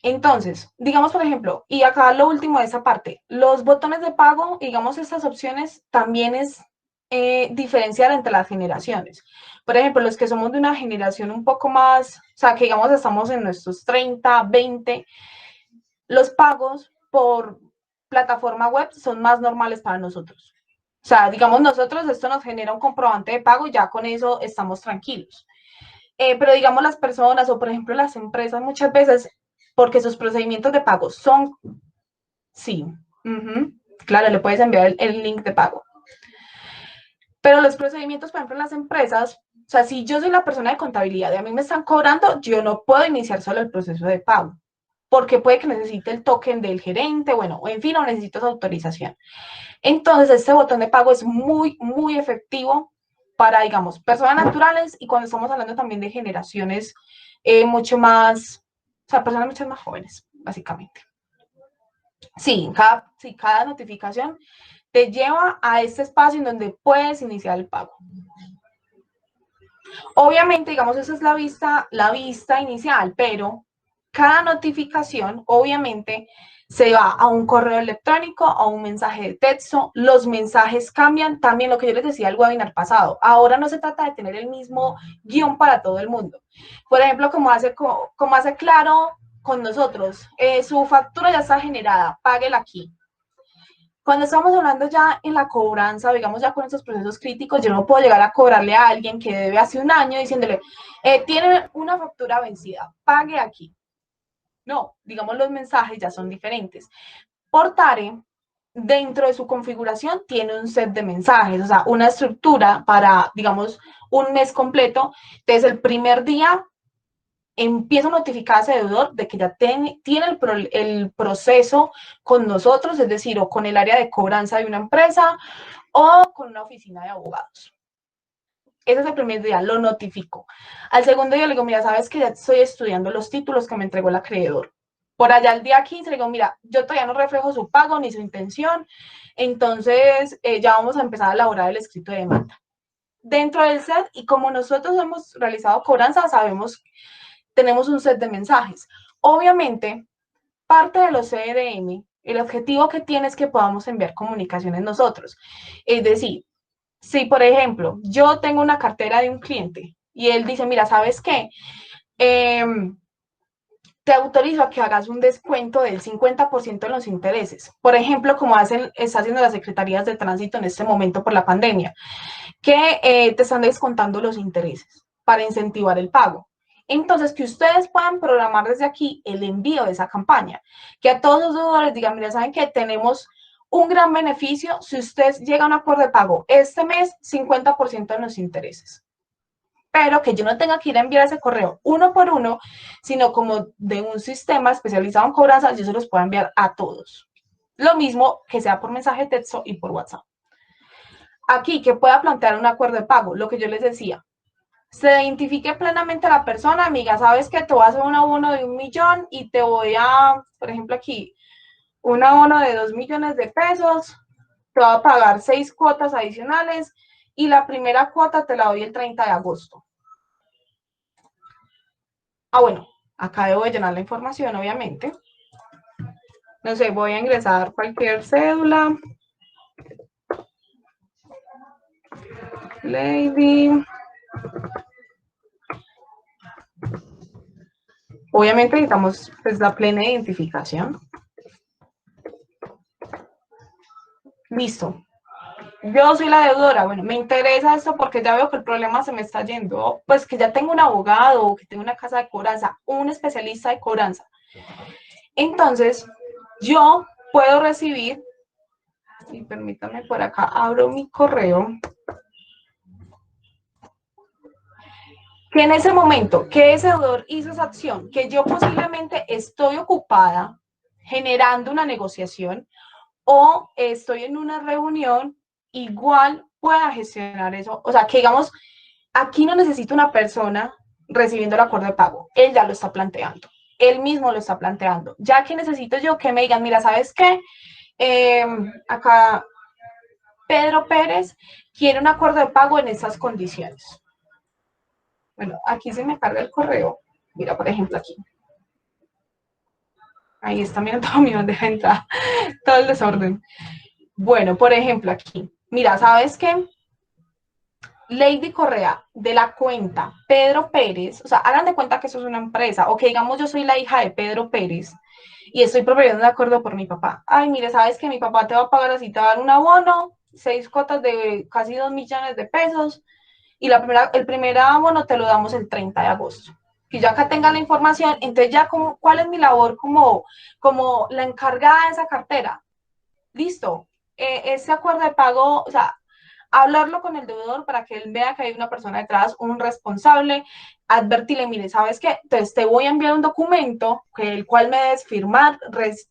Entonces, digamos, por ejemplo, y acá lo último de esa parte, los botones de pago, digamos, estas opciones también es diferenciar entre las generaciones. Por ejemplo, los que somos de una generación un poco más, o sea, que digamos estamos en nuestros 30, 20, los pagos por plataforma web son más normales para nosotros. O sea, digamos, nosotros esto nos genera un comprobante de pago y ya con eso estamos tranquilos. Pero digamos las personas o por ejemplo las empresas muchas veces, porque sus procedimientos de pago son, sí, claro, le puedes enviar el link de pago. Pero los procedimientos, por ejemplo, en las empresas, o sea, si yo soy la persona de contabilidad y a mí me están cobrando, yo no puedo iniciar solo el proceso de pago, porque puede que necesite el token del gerente, bueno, en fin, o necesito esa autorización. Entonces, este botón de pago es muy, muy efectivo para, digamos, personas naturales y cuando estamos hablando también de generaciones mucho más, o sea, personas mucho más jóvenes, básicamente. Sí, cada notificación te lleva a este espacio en donde puedes iniciar el pago. Obviamente, digamos, esa es la vista inicial, pero cada notificación, obviamente, se va a un correo electrónico, a un mensaje de texto, los mensajes cambian, también lo que yo les decía el webinar pasado, ahora no se trata de tener el mismo guión para todo el mundo. Por ejemplo, como hace Claro con nosotros, su factura ya está generada, páguela aquí. Cuando estamos hablando ya en la cobranza, digamos ya con esos procesos críticos, yo no puedo llegar a cobrarle a alguien que debe hace un año diciéndole, tiene una factura vencida, pague aquí. No, digamos los mensajes ya son diferentes. Portare, dentro de su configuración, tiene un set de mensajes, o sea, una estructura para, digamos, un mes completo. Entonces, el primer día empieza a notificar a ese deudor de que ya tiene el proceso con nosotros, es decir, o con el área de cobranza de una empresa o con una oficina de abogados. Ese es el primer día, lo notifico. Al segundo día le digo, mira, sabes que ya estoy estudiando los títulos que me entregó el acreedor. Por allá el día 15 le digo, mira, yo todavía no reflejo su pago ni su intención, entonces ya vamos a empezar a elaborar el escrito de demanda. Dentro del set, y como nosotros hemos realizado cobranza, sabemos, tenemos un set de mensajes. Obviamente, parte de los CRM, el objetivo que tiene es que podamos enviar comunicaciones nosotros. Es decir, si, por ejemplo, yo tengo una cartera de un cliente y él dice, mira, ¿sabes qué? Te autorizo a que hagas un descuento del 50% en los intereses. Por ejemplo, como está haciendo las secretarías de tránsito en este momento por la pandemia, que te están descontando los intereses para incentivar el pago. Entonces, que ustedes puedan programar desde aquí el envío de esa campaña. Que a todos los deudores digan, mira, ¿saben que tenemos un gran beneficio si usted llega a un acuerdo de pago este mes, 50% en los intereses? Pero que yo no tenga que ir a enviar ese correo uno por uno, sino como de un sistema especializado en cobranza, yo se los puedo enviar a todos. Lo mismo que sea por mensaje de texto y por WhatsApp. Aquí, que pueda plantear un acuerdo de pago, lo que yo les decía, se identifique plenamente a la persona, amiga, sabes que te voy a hacer un abono de 1.000.000 y te voy a, por ejemplo aquí, un abono de 2.000.000 de pesos, te voy a pagar 6 cuotas adicionales y la primera cuota te la doy el 30 de agosto. Ah, bueno, acá debo de llenar la información, obviamente. No sé, voy a ingresar cualquier cédula. Lady. Obviamente necesitamos pues, la plena identificación. Listo. Yo soy la deudora. Bueno, me interesa esto porque ya veo que el problema se me está yendo. Pues que ya tengo un abogado, que tengo una casa de cobranza, un especialista de cobranza. Entonces, yo puedo recibir, y permítame por acá, abro mi correo, que en ese momento que ese deudor hizo esa acción, que yo posiblemente estoy ocupada generando una negociación o estoy en una reunión, igual pueda gestionar eso. O sea, que digamos, aquí no necesito una persona recibiendo el acuerdo de pago. Él ya lo está planteando. Él mismo lo está planteando. Ya que necesito yo que me digan, mira, ¿sabes qué? Acá Pedro Pérez quiere un acuerdo de pago en esas condiciones. Bueno, aquí se me carga el correo. Mira, por ejemplo, aquí. Ahí está, mira todo mi bandeja de entrada, todo el desorden. Bueno, por ejemplo, aquí. Mira, ¿sabes qué? Lady Correa, de la cuenta Pedro Pérez, o sea, hagan de cuenta que eso es una empresa, o que digamos yo soy la hija de Pedro Pérez y estoy proveyendo un acuerdo por mi papá. Ay, mire, ¿sabes que mi papá te va a pagar así, te va a dar un abono, 6 cuotas de casi 2 millones de pesos, y el primer abono te lo damos el 30 de agosto? Que yo acá tenga la información, entonces ya como, ¿cuál es mi labor como la encargada de esa cartera? Listo, ese acuerdo de pago, o sea, hablarlo con el deudor para que él vea que hay una persona detrás, un responsable, advertirle, mire, ¿sabes qué? Entonces te voy a enviar un documento que el cual me debes firmar,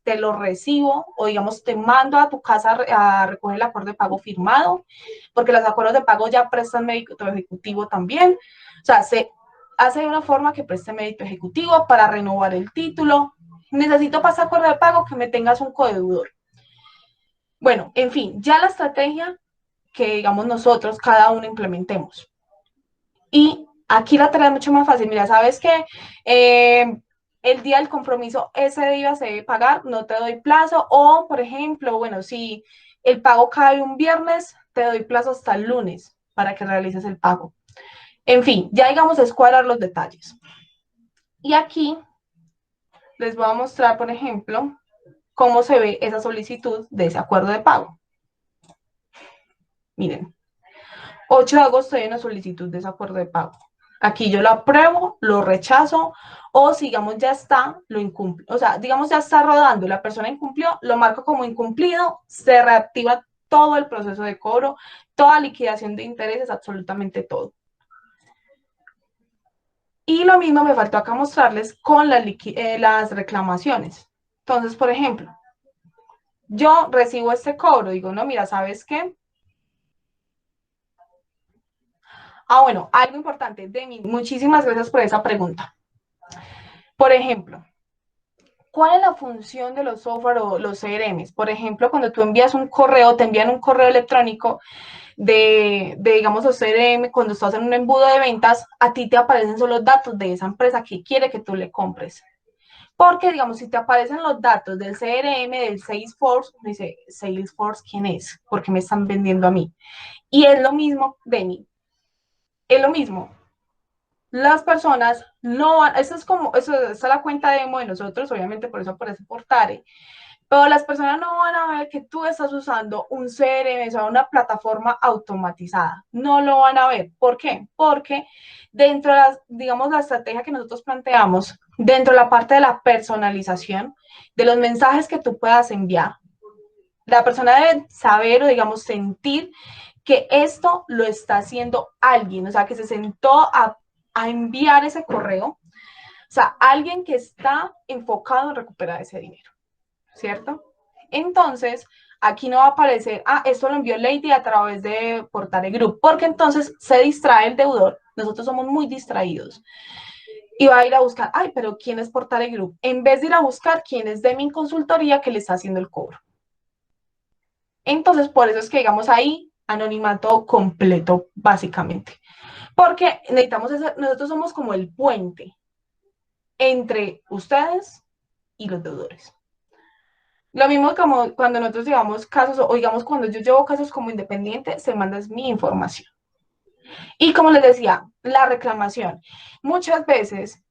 te lo recibo o digamos te mando a tu casa a recoger el acuerdo de pago firmado, porque los acuerdos de pago ya prestan mérito ejecutivo también, o sea, se hace de una forma que preste mérito ejecutivo para renovar el título. Necesito pasar acuerdo de pago que me tengas un codeudor. Bueno, en fin, ya la estrategia que, digamos, nosotros, cada uno implementemos. Y aquí la tarea es mucho más fácil. Mira, ¿sabes qué? El día del compromiso, ese día se debe pagar, no te doy plazo. O, por ejemplo, bueno, si el pago cae un viernes, te doy plazo hasta el lunes para que realices el pago. En fin, ya digamos, es cuadrar los detalles. Y aquí les voy a mostrar, por ejemplo, cómo se ve esa solicitud de ese acuerdo de pago. Miren, 8 de agosto hay una solicitud de ese acuerdo de pago. Aquí yo lo apruebo, lo rechazo, o si digamos ya está, lo incumple. O sea, digamos ya está rodando, la persona incumplió, lo marco como incumplido, se reactiva todo el proceso de cobro, toda liquidación de intereses, absolutamente todo. Y lo mismo me faltó acá mostrarles con las reclamaciones. Entonces, por ejemplo, yo recibo este cobro, digo, no, mira, ¿sabes qué? Ah, bueno, algo importante, Demi, muchísimas gracias por esa pregunta. Por ejemplo, ¿cuál es la función de los software o los CRMs? Por ejemplo, cuando tú envías un correo, te envían un correo electrónico digamos, los CRM, cuando estás en un embudo de ventas, a ti te aparecen solo los datos de esa empresa que quiere que tú le compres. Porque, digamos, si te aparecen los datos del CRM, del Salesforce, dice, Salesforce, ¿quién es? ¿Por qué me están vendiendo a mí? Y es lo mismo de mí. Es lo mismo. Las personas no van, eso es como, eso es la cuenta demo de nosotros, obviamente por eso aparece Portare, pero las personas no van a ver que tú estás usando un CRM, o sea, una plataforma automatizada. No lo van a ver. ¿Por qué? Porque dentro de las, digamos, la estrategia que nosotros planteamos, dentro de la parte de la personalización, de los mensajes que tú puedas enviar, la persona debe saber o, digamos, sentir que esto lo está haciendo alguien, o sea, que se sentó a enviar ese correo, o sea, alguien que está enfocado en recuperar ese dinero. ¿Cierto? Entonces, aquí no va a aparecer, ah, esto lo envió Lady a través de Portale Group, porque entonces se distrae el deudor. Nosotros somos muy distraídos. Y va a ir a buscar, ay, pero ¿quién es Portale Group? En vez de ir a buscar quién es de mi consultoría que le está haciendo el cobro. Entonces, por eso es que, digamos, ahí, anonimato completo, básicamente. Porque necesitamos, nosotros somos como el puente entre ustedes y los deudores. Lo mismo como cuando nosotros llevamos casos, o digamos cuando yo llevo casos como independiente, se manda mi información. Y como les decía, la reclamación. Muchas veces,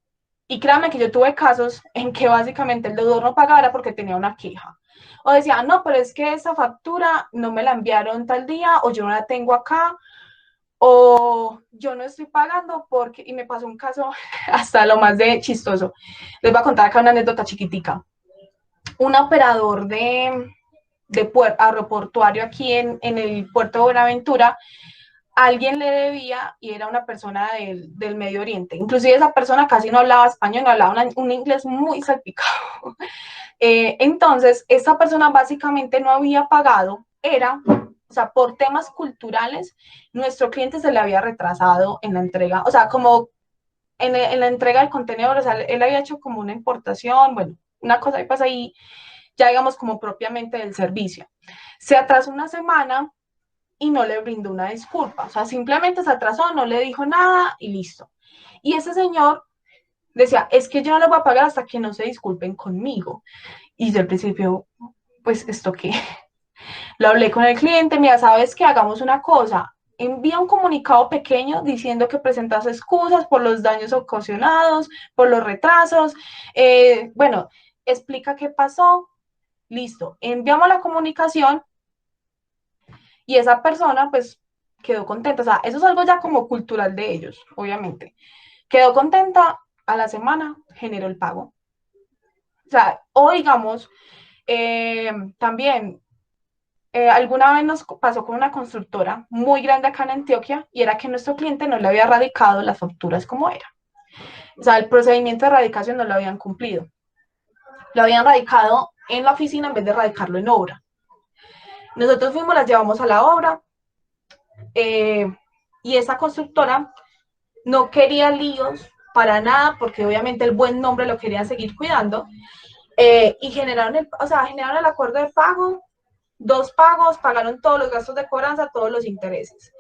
y créanme que yo tuve casos en que básicamente el deudor no pagara porque tenía una queja. O decía, no, pero es que esa factura no me la enviaron tal día, o yo no la tengo acá, o yo no estoy pagando porque, y me pasó un caso hasta lo más de chistoso. Les voy a contar acá una anécdota chiquitica. Un operador de aeroportuario aquí en el puerto de Buenaventura, alguien le debía y era una persona del Medio Oriente. Inclusive esa persona casi no hablaba español, no hablaba un inglés muy salpicado. Entonces, esta persona básicamente no había pagado, o sea, por temas culturales, nuestro cliente se le había retrasado en la entrega, o sea, como en la entrega del contenedor, o sea, él había hecho como una importación, bueno, una cosa que pasa ahí, ya digamos como propiamente del servicio. Se atrasó una semana y no le brindó una disculpa, o sea, simplemente se atrasó, no le dijo nada y listo. Y ese señor decía, es que yo no lo voy a pagar hasta que no se disculpen conmigo. Y yo al principio, pues, ¿esto qué? Lo hablé con el cliente, mira, ¿sabes qué? Hagamos una cosa. Envía un comunicado pequeño diciendo que presentas excusas por los daños ocasionados, por los retrasos. Bueno, explica qué pasó. Listo. Enviamos la comunicación y esa persona, pues, quedó contenta. O sea, eso es algo ya como cultural de ellos, obviamente. Quedó contenta, a la semana generó el pago. O sea, o digamos, también alguna vez nos pasó con una constructora muy grande acá en Antioquia y era que nuestro cliente no le había radicado las facturas como era. O sea, el procedimiento de radicación no lo habían cumplido. Lo habían radicado en la oficina en vez de radicarlo en obra. Nosotros fuimos, las llevamos a la obra eh, y esa constructora no quería líos para nada porque obviamente el buen nombre lo querían seguir cuidando y generaron el acuerdo de pago, 2 pagos, pagaron todos los gastos de cobranza, todos los intereses.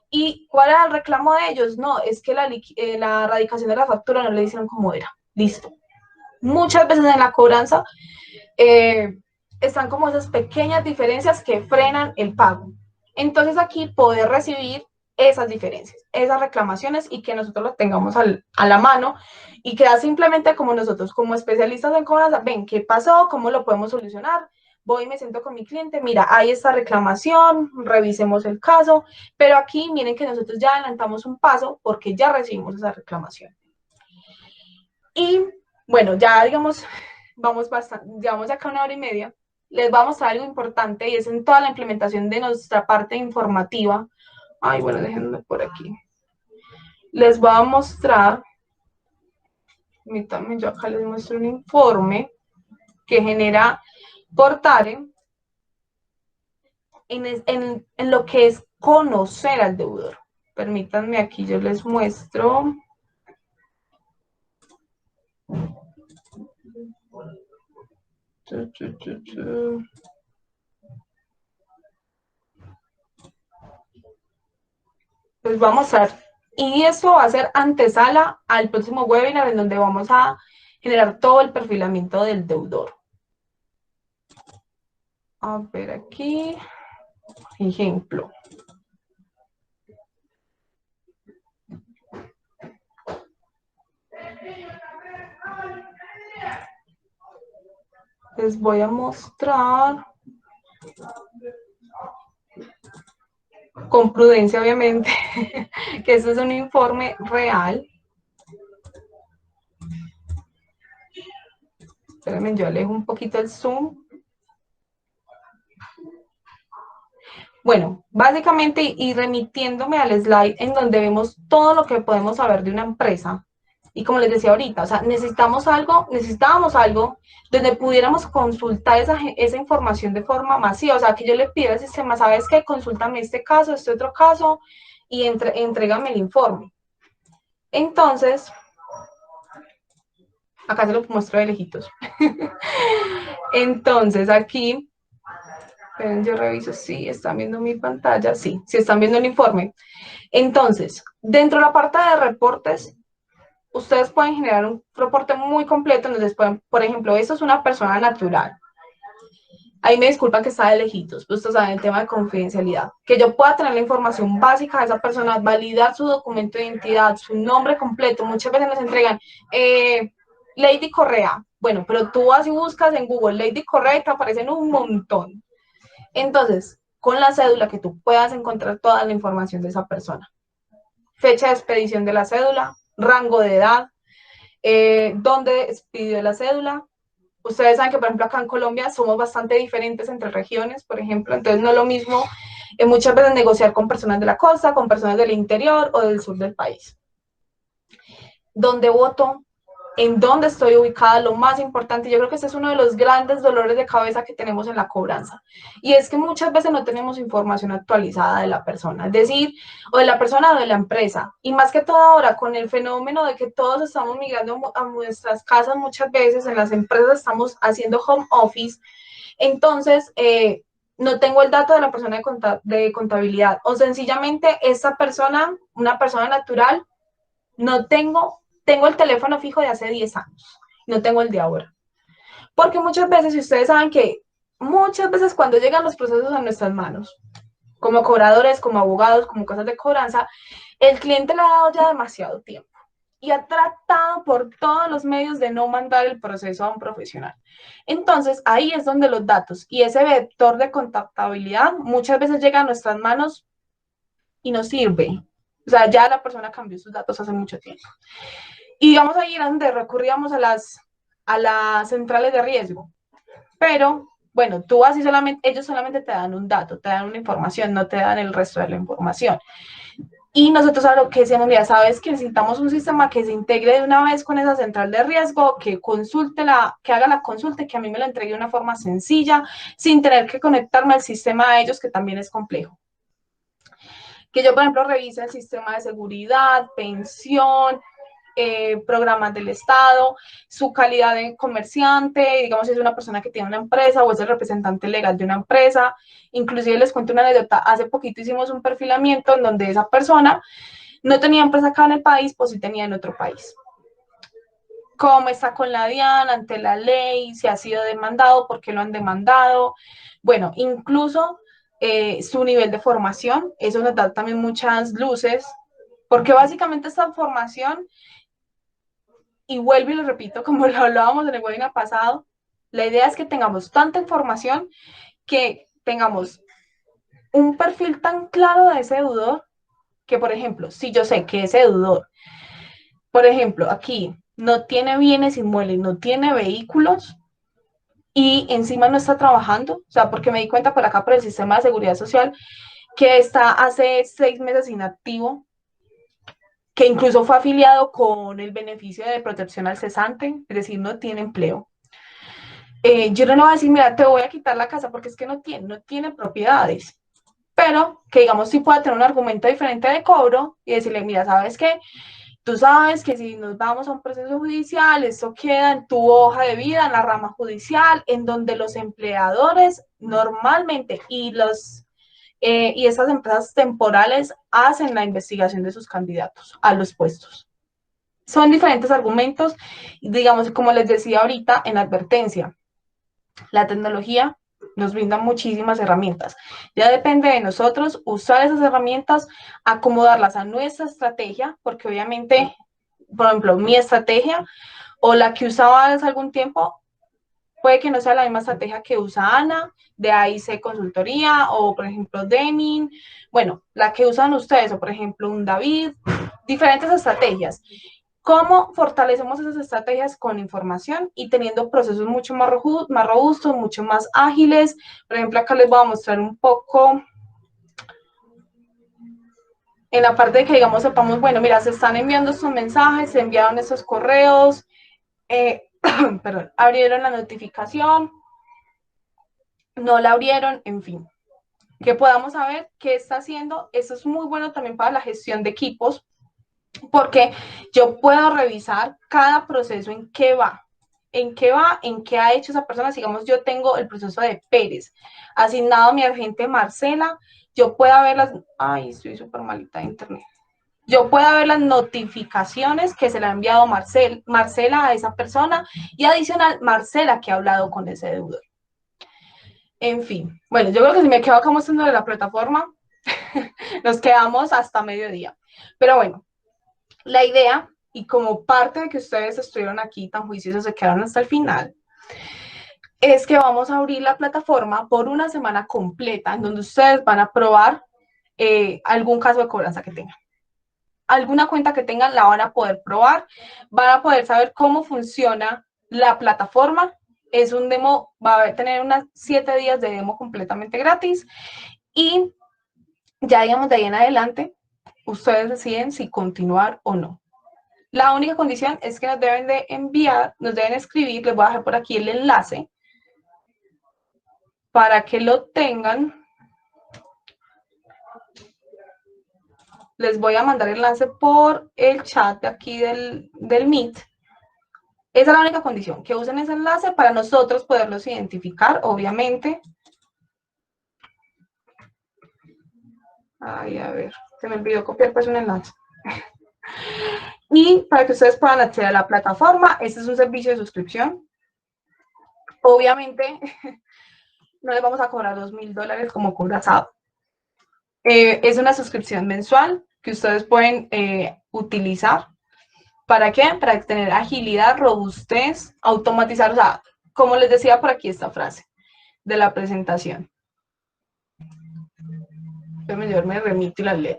¿Y cuál era el reclamo de ellos? No, es que la radicación de la factura no le hicieron como era. Listo. Muchas veces en la cobranza eh, están como esas pequeñas diferencias que frenan el pago. Entonces aquí poder recibir esas diferencias, esas reclamaciones y que nosotros lo tengamos a la mano y que simplemente como nosotros, como especialistas en cobranza, ven qué pasó, cómo lo podemos solucionar. Voy y me siento con mi cliente, mira, hay esta reclamación, revisemos el caso, pero aquí miren que nosotros ya adelantamos un paso porque ya recibimos esa reclamación. Y bueno, ya digamos, vamos bastante, llevamos acá 1 hora y media. Les vamos a mostrar algo importante y es en toda la implementación de nuestra parte informativa. Ay, bueno, déjenme por aquí. Les voy a mostrar, permítanme, yo acá les muestro un informe que genera Portare en lo que es conocer al deudor. Permítanme, aquí yo les muestro. Pues vamos a ver. Y esto va a ser antesala al próximo webinar en donde vamos a generar todo el perfilamiento del deudor. A ver aquí, ejemplo. Les voy a mostrar con prudencia, obviamente, que este es un informe real. Espérenme, yo alejo un poquito el zoom. Bueno, básicamente y remitiéndome al slide en donde vemos todo lo que podemos saber de una empresa. Y como les decía ahorita, o sea, necesitábamos algo donde pudiéramos consultar esa información de forma masiva. O sea, que yo le pido al sistema, ¿sabes qué? Consúltame este caso, este otro caso, y entrégame el informe. Entonces, acá se lo muestro de lejitos. Entonces, aquí, yo reviso si están viendo mi pantalla. Sí, si están viendo el informe. Entonces, dentro de la parte de reportes, ustedes pueden generar un reporte muy completo. Entonces, pueden, por ejemplo, esto es una persona natural. Ahí me disculpan que está de lejitos, pues ustedes saben el tema de confidencialidad. Que yo pueda tener la información básica de esa persona, validar su documento de identidad, su nombre completo. Muchas veces nos entregan Lady Correa. Bueno, pero tú vas y buscas en Google Lady Correa y te aparecen un montón. Entonces, con la cédula que tú puedas encontrar toda la información de esa persona. Fecha de expedición de la cédula, rango de edad, dónde expidió la cédula. Ustedes saben que, por ejemplo, acá en Colombia somos bastante diferentes entre regiones, por ejemplo, entonces no es lo mismo muchas veces negociar con personas de la costa, con personas del interior o del sur del país. ¿Dónde voto? en dónde estoy ubicada, lo más importante. Yo creo que este es uno de los grandes dolores de cabeza que tenemos en la cobranza. Y es que muchas veces no tenemos información actualizada de la persona, es decir, o de la persona o de la empresa. Y más que todo ahora, con el fenómeno de que todos estamos migrando a nuestras casas, muchas veces en las empresas estamos haciendo home office, entonces no tengo el dato de la persona de contabilidad, o sencillamente esa persona, una persona natural, no tengo el teléfono fijo de hace 10 años, no tengo el de ahora. Porque muchas veces, si ustedes saben que muchas veces cuando llegan los procesos a nuestras manos, como cobradores, como abogados, como cosas de cobranza, el cliente le ha dado ya demasiado tiempo y ha tratado por todos los medios de no mandar el proceso a un profesional. Entonces, ahí es donde los datos y ese vector de contactabilidad muchas veces llega a nuestras manos y no sirve. O sea, ya la persona cambió sus datos hace mucho tiempo. Y digamos ahí era donde recurríamos a las centrales de riesgo. Pero, bueno, tú así solamente, ellos solamente te dan un dato, te dan una información, no te dan el resto de la información. Y nosotros a lo que decíamos, mira, sabes que necesitamos un sistema que se integre de una vez con esa central de riesgo, que que haga la consulta y que a mí me la entregue de una forma sencilla, sin tener que conectarme al sistema de ellos, que también es complejo. Que yo, por ejemplo, revise el sistema de seguridad, pensión, programas del Estado, su calidad de comerciante, digamos si es una persona que tiene una empresa o es el representante legal de una empresa. Inclusive les cuento una anécdota, hace poquito hicimos un perfilamiento en donde esa persona no tenía empresa acá en el país, pues sí tenía en otro país. ¿Cómo está con la DIAN ante la ley? ¿Si ha sido demandado? ¿Por qué lo han demandado? Bueno, incluso su nivel de formación, eso nos da también muchas luces, porque básicamente esta formación, y vuelvo y lo repito, como lo hablábamos en el webinar pasado, la idea es que tengamos tanta información que tengamos un perfil tan claro de ese deudor que, por ejemplo, si yo sé que ese deudor, por ejemplo, aquí no tiene bienes inmuebles, no tiene vehículos y encima no está trabajando, o sea, porque me di cuenta por acá por el sistema de seguridad social que está hace 6 meses inactivo, que incluso fue afiliado con el beneficio de protección al cesante, es decir, no tiene empleo. Yo no le voy a decir, mira, te voy a quitar la casa porque es que no tiene propiedades, pero que digamos sí pueda tener un argumento diferente de cobro y decirle, mira, ¿sabes qué? Tú sabes que si nos vamos a un proceso judicial, eso queda en tu hoja de vida, en la rama judicial, en donde los empleadores normalmente y esas empresas temporales hacen la investigación de sus candidatos a los puestos. Son diferentes argumentos, digamos, como les decía ahorita en la advertencia, la tecnología nos brinda muchísimas herramientas. Ya depende de nosotros usar esas herramientas, acomodarlas a nuestra estrategia, porque obviamente, por ejemplo, mi estrategia o la que usaba hace algún tiempo puede que no sea la misma estrategia que usa Ana, de AIC Consultoría, o por ejemplo Deming, bueno, la que usan ustedes, o por ejemplo un David, diferentes estrategias. ¿Cómo fortalecemos esas estrategias con información y teniendo procesos mucho más robustos, mucho más ágiles? Por ejemplo, acá les voy a mostrar un poco en la parte de que, digamos, sepamos, bueno, mira, se están enviando estos mensajes, se enviaron estos correos, perdón, abrieron la notificación, no la abrieron, en fin. Que podamos saber qué está haciendo. Eso es muy bueno también para la gestión de equipos, porque yo puedo revisar cada proceso en qué va, en qué ha hecho esa persona. Digamos, yo tengo el proceso de Pérez, asignado a mi agente Marcela, yo puedo ver ay, estoy súper malita de internet. Yo puedo ver las notificaciones que se le ha enviado Marcela a esa persona y adicional Marcela que ha hablado con ese deudor. En fin, bueno, yo creo que si me quedo acá mostrando de la plataforma, nos quedamos hasta mediodía. Pero bueno, la idea, y como parte de que ustedes estuvieron aquí tan juiciosos, se quedaron hasta el final, es que vamos a abrir la plataforma por una semana completa, en donde ustedes van a probar algún caso de cobranza que tengan. Alguna cuenta que tengan la van a poder probar, van a poder saber cómo funciona la plataforma. Es un demo, va a tener unas 7 días de demo completamente gratis y ya digamos de ahí en adelante, ustedes deciden si continuar o no. La única condición es que nos deben de enviar, nos deben escribir, les voy a dejar por aquí el enlace para que lo tengan. Les voy a mandar el enlace por el chat de aquí del Meet. Esa es la única condición, que usen ese enlace para nosotros poderlos identificar, obviamente. Ay, a ver, se me olvidó copiar pues un enlace. Y para que ustedes puedan acceder a la plataforma, este es un servicio de suscripción. Obviamente, no les vamos a cobrar $2,000 como cobra SAP. Es una suscripción mensual que ustedes pueden utilizar. ¿Para qué? Para tener agilidad, robustez, automatizar, o sea, como les decía por aquí esta frase de la presentación. Yo me remito y la leo.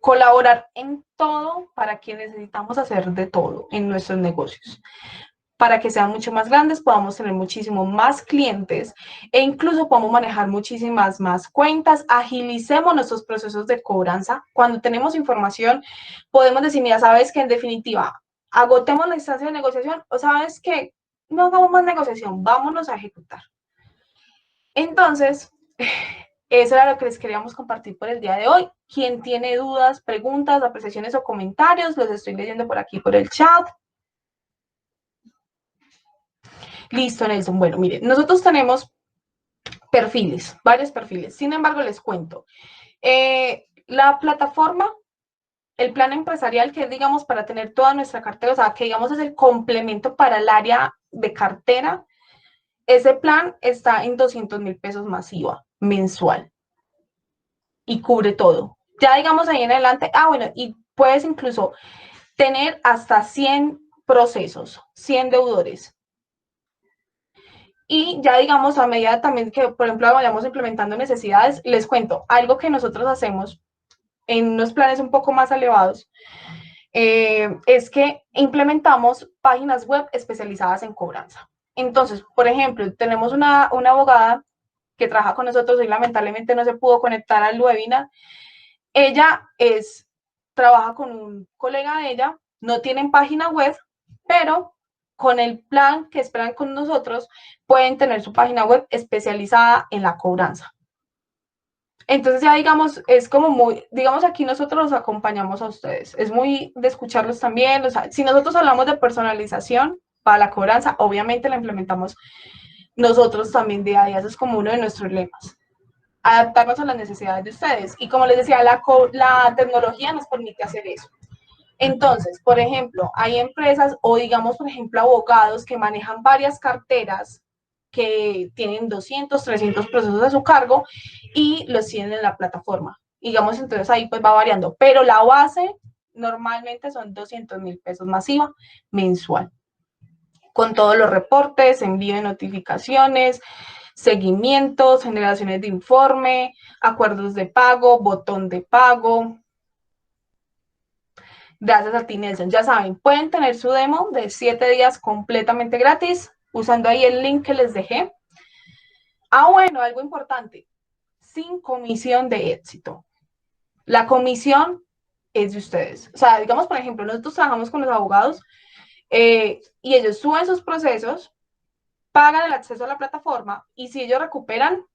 Colaborar en todo para que necesitamos hacer de todo en nuestros negocios. Para que sean mucho más grandes, podamos tener muchísimo más clientes e incluso podamos manejar muchísimas más cuentas, agilicemos nuestros procesos de cobranza. Cuando tenemos información, podemos decir, mira, sabes que en definitiva, agotemos la instancia de negociación o sabes que no hagamos más negociación, vámonos a ejecutar. Entonces, eso era lo que les queríamos compartir por el día de hoy. Quien tiene dudas, preguntas, apreciaciones o comentarios, los estoy leyendo por aquí por el chat. Listo, Nelson. Bueno, miren, nosotros tenemos perfiles, varios perfiles. Sin embargo, les cuento. La plataforma, el plan empresarial, que es, digamos, para tener toda nuestra cartera, o sea, que digamos es el complemento para el área de cartera, ese plan está en 200,000 pesos masiva mensual y cubre todo. Ya digamos ahí en adelante, bueno, y puedes incluso tener hasta 100 procesos, 100 deudores. Y ya digamos, a medida también que, por ejemplo, vayamos implementando necesidades, les cuento, algo que nosotros hacemos en unos planes un poco más elevados, es que implementamos páginas web especializadas en cobranza. Entonces, por ejemplo, tenemos una abogada que trabaja con nosotros y lamentablemente no se pudo conectar al webinar. Ella trabaja con un colega de ella, no tienen página web, pero con el plan que esperan con nosotros, pueden tener su página web especializada en la cobranza. Entonces ya digamos, es como muy, digamos aquí nosotros los acompañamos a ustedes, es muy de escucharlos también, o sea, si nosotros hablamos de personalización para la cobranza, obviamente la implementamos nosotros también día a día, eso es como uno de nuestros lemas, adaptarnos a las necesidades de ustedes. Y como les decía, la tecnología nos permite hacer eso. Entonces, por ejemplo, hay empresas o digamos, por ejemplo, abogados que manejan varias carteras que tienen 200, 300 procesos a su cargo y los tienen en la plataforma. Digamos, entonces ahí pues va variando, pero la base normalmente son 200,000 pesos masiva mensual, con todos los reportes, envío de notificaciones, seguimientos, generaciones de informe, acuerdos de pago, botón de pago. Gracias a ti, Nelson. Ya saben, pueden tener su demo de 7 días completamente gratis usando ahí el link que les dejé. Bueno, algo importante, sin comisión de éxito. La comisión es de ustedes. O sea, digamos, por ejemplo, nosotros trabajamos con los abogados y ellos suben sus procesos, pagan el acceso a la plataforma y si ellos recuperan,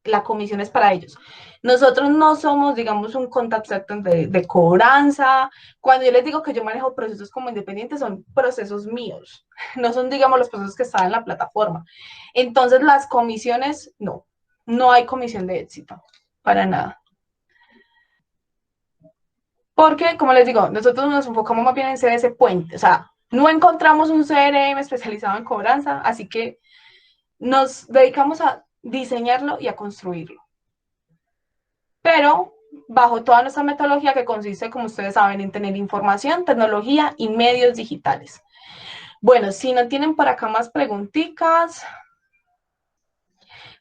la comisión es para ellos. Nosotros no somos, digamos, un contact center de cobranza. Cuando yo les digo que yo manejo procesos como independientes, son procesos míos. No son, digamos, los procesos que están en la plataforma. Entonces, las comisiones, no hay comisión de éxito, para nada. Porque, como les digo, nosotros nos enfocamos más bien en ser ese puente. O sea, no encontramos un CRM especializado en cobranza, así que nos dedicamos a diseñarlo y a construirlo. Pero bajo toda nuestra metodología que consiste, como ustedes saben, en tener información, tecnología y medios digitales. Bueno, si no tienen por acá más preguntitas,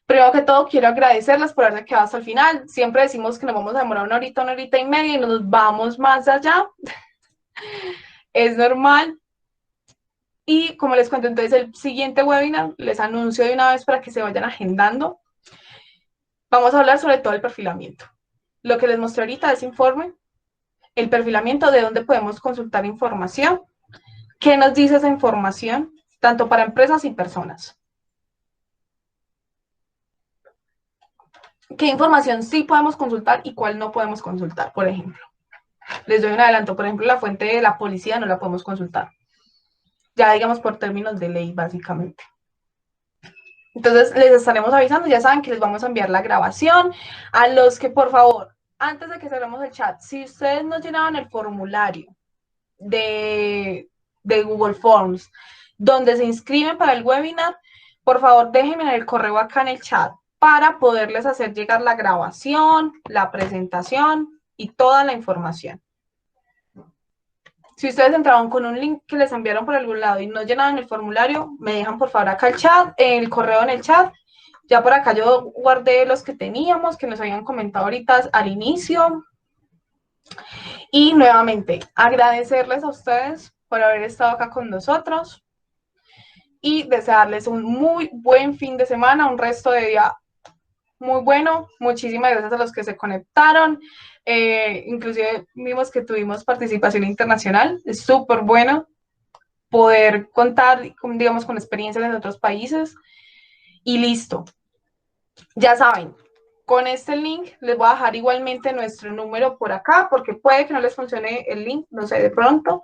primero que todo quiero agradecerles por haberse quedado hasta el final. Siempre decimos que nos vamos a demorar una horita y media y nos vamos más allá. Es normal. Y como les cuento, entonces el siguiente webinar, les anuncio de una vez para que se vayan agendando. Vamos a hablar sobre todo el perfilamiento. Lo que les mostré ahorita es informe, el perfilamiento de dónde podemos consultar información. ¿Qué nos dice esa información? Tanto para empresas y personas. ¿Qué información sí podemos consultar y cuál no podemos consultar? Por ejemplo, les doy un adelanto. Por ejemplo, la fuente de la policía no la podemos consultar. Ya digamos por términos de ley, básicamente. Entonces, les estaremos avisando. Ya saben que les vamos a enviar la grabación. A los que, por favor, antes de que cerremos el chat, si ustedes no llenaban el formulario de, de Google Forms, donde se inscriben para el webinar, por favor déjenme en el correo acá en el chat para poderles hacer llegar la grabación, la presentación y toda la información. Si ustedes entraron con un link que les enviaron por algún lado y no llenaron el formulario, me dejan por favor acá el chat, el correo en el chat. Ya por acá yo guardé los que teníamos, que nos habían comentado ahorita al inicio. Y nuevamente, agradecerles a ustedes por haber estado acá con nosotros y desearles un muy buen fin de semana, un resto de día muy bueno. Muchísimas gracias a los que se conectaron. Inclusive vimos que tuvimos participación internacional. Es súper bueno poder contar, digamos, con experiencias en otros países. Y listo. Ya saben, con este link les voy a dejar igualmente nuestro número por acá, porque puede que no les funcione el link, no sé, de pronto.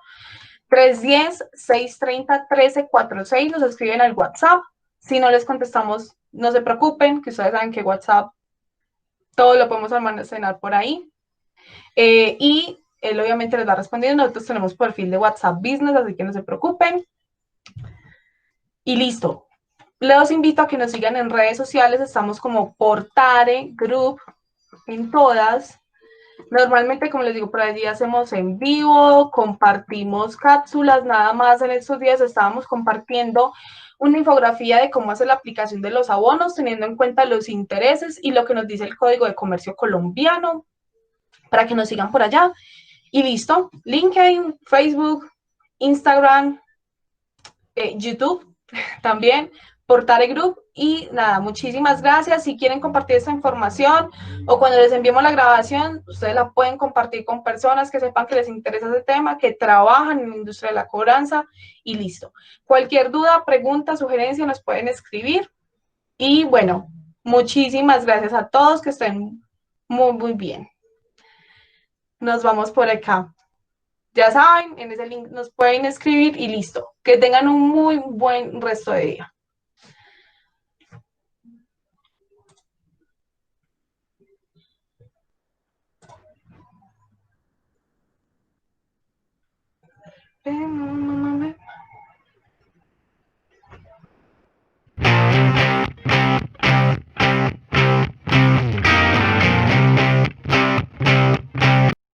310-630-1346, nos escriben al WhatsApp. Si no les contestamos, no se preocupen, que ustedes saben que WhatsApp todo lo podemos almacenar por ahí. Y él obviamente les va respondiendo. Nosotros tenemos perfil de WhatsApp Business, así que no se preocupen. Y listo. Les invito a que nos sigan en redes sociales. Estamos como Portare Group en todas. Normalmente, como les digo, por allí hacemos en vivo, compartimos cápsulas, nada más en estos días estábamos compartiendo una infografía de cómo hacer la aplicación de los abonos, teniendo en cuenta los intereses y lo que nos dice el Código de Comercio colombiano, para que nos sigan por allá. Y listo, LinkedIn, Facebook, Instagram, YouTube también, Portare Group. Y nada, muchísimas gracias. Si quieren compartir esta información o cuando les enviemos la grabación, ustedes la pueden compartir con personas que sepan que les interesa ese tema, que trabajan en la industria de la cobranza y listo. Cualquier duda, pregunta, sugerencia nos pueden escribir. Y bueno, muchísimas gracias a todos, que estén muy, muy bien. Nos vamos por acá. Ya saben, en ese link nos pueden escribir y listo. Que tengan un muy buen resto de día.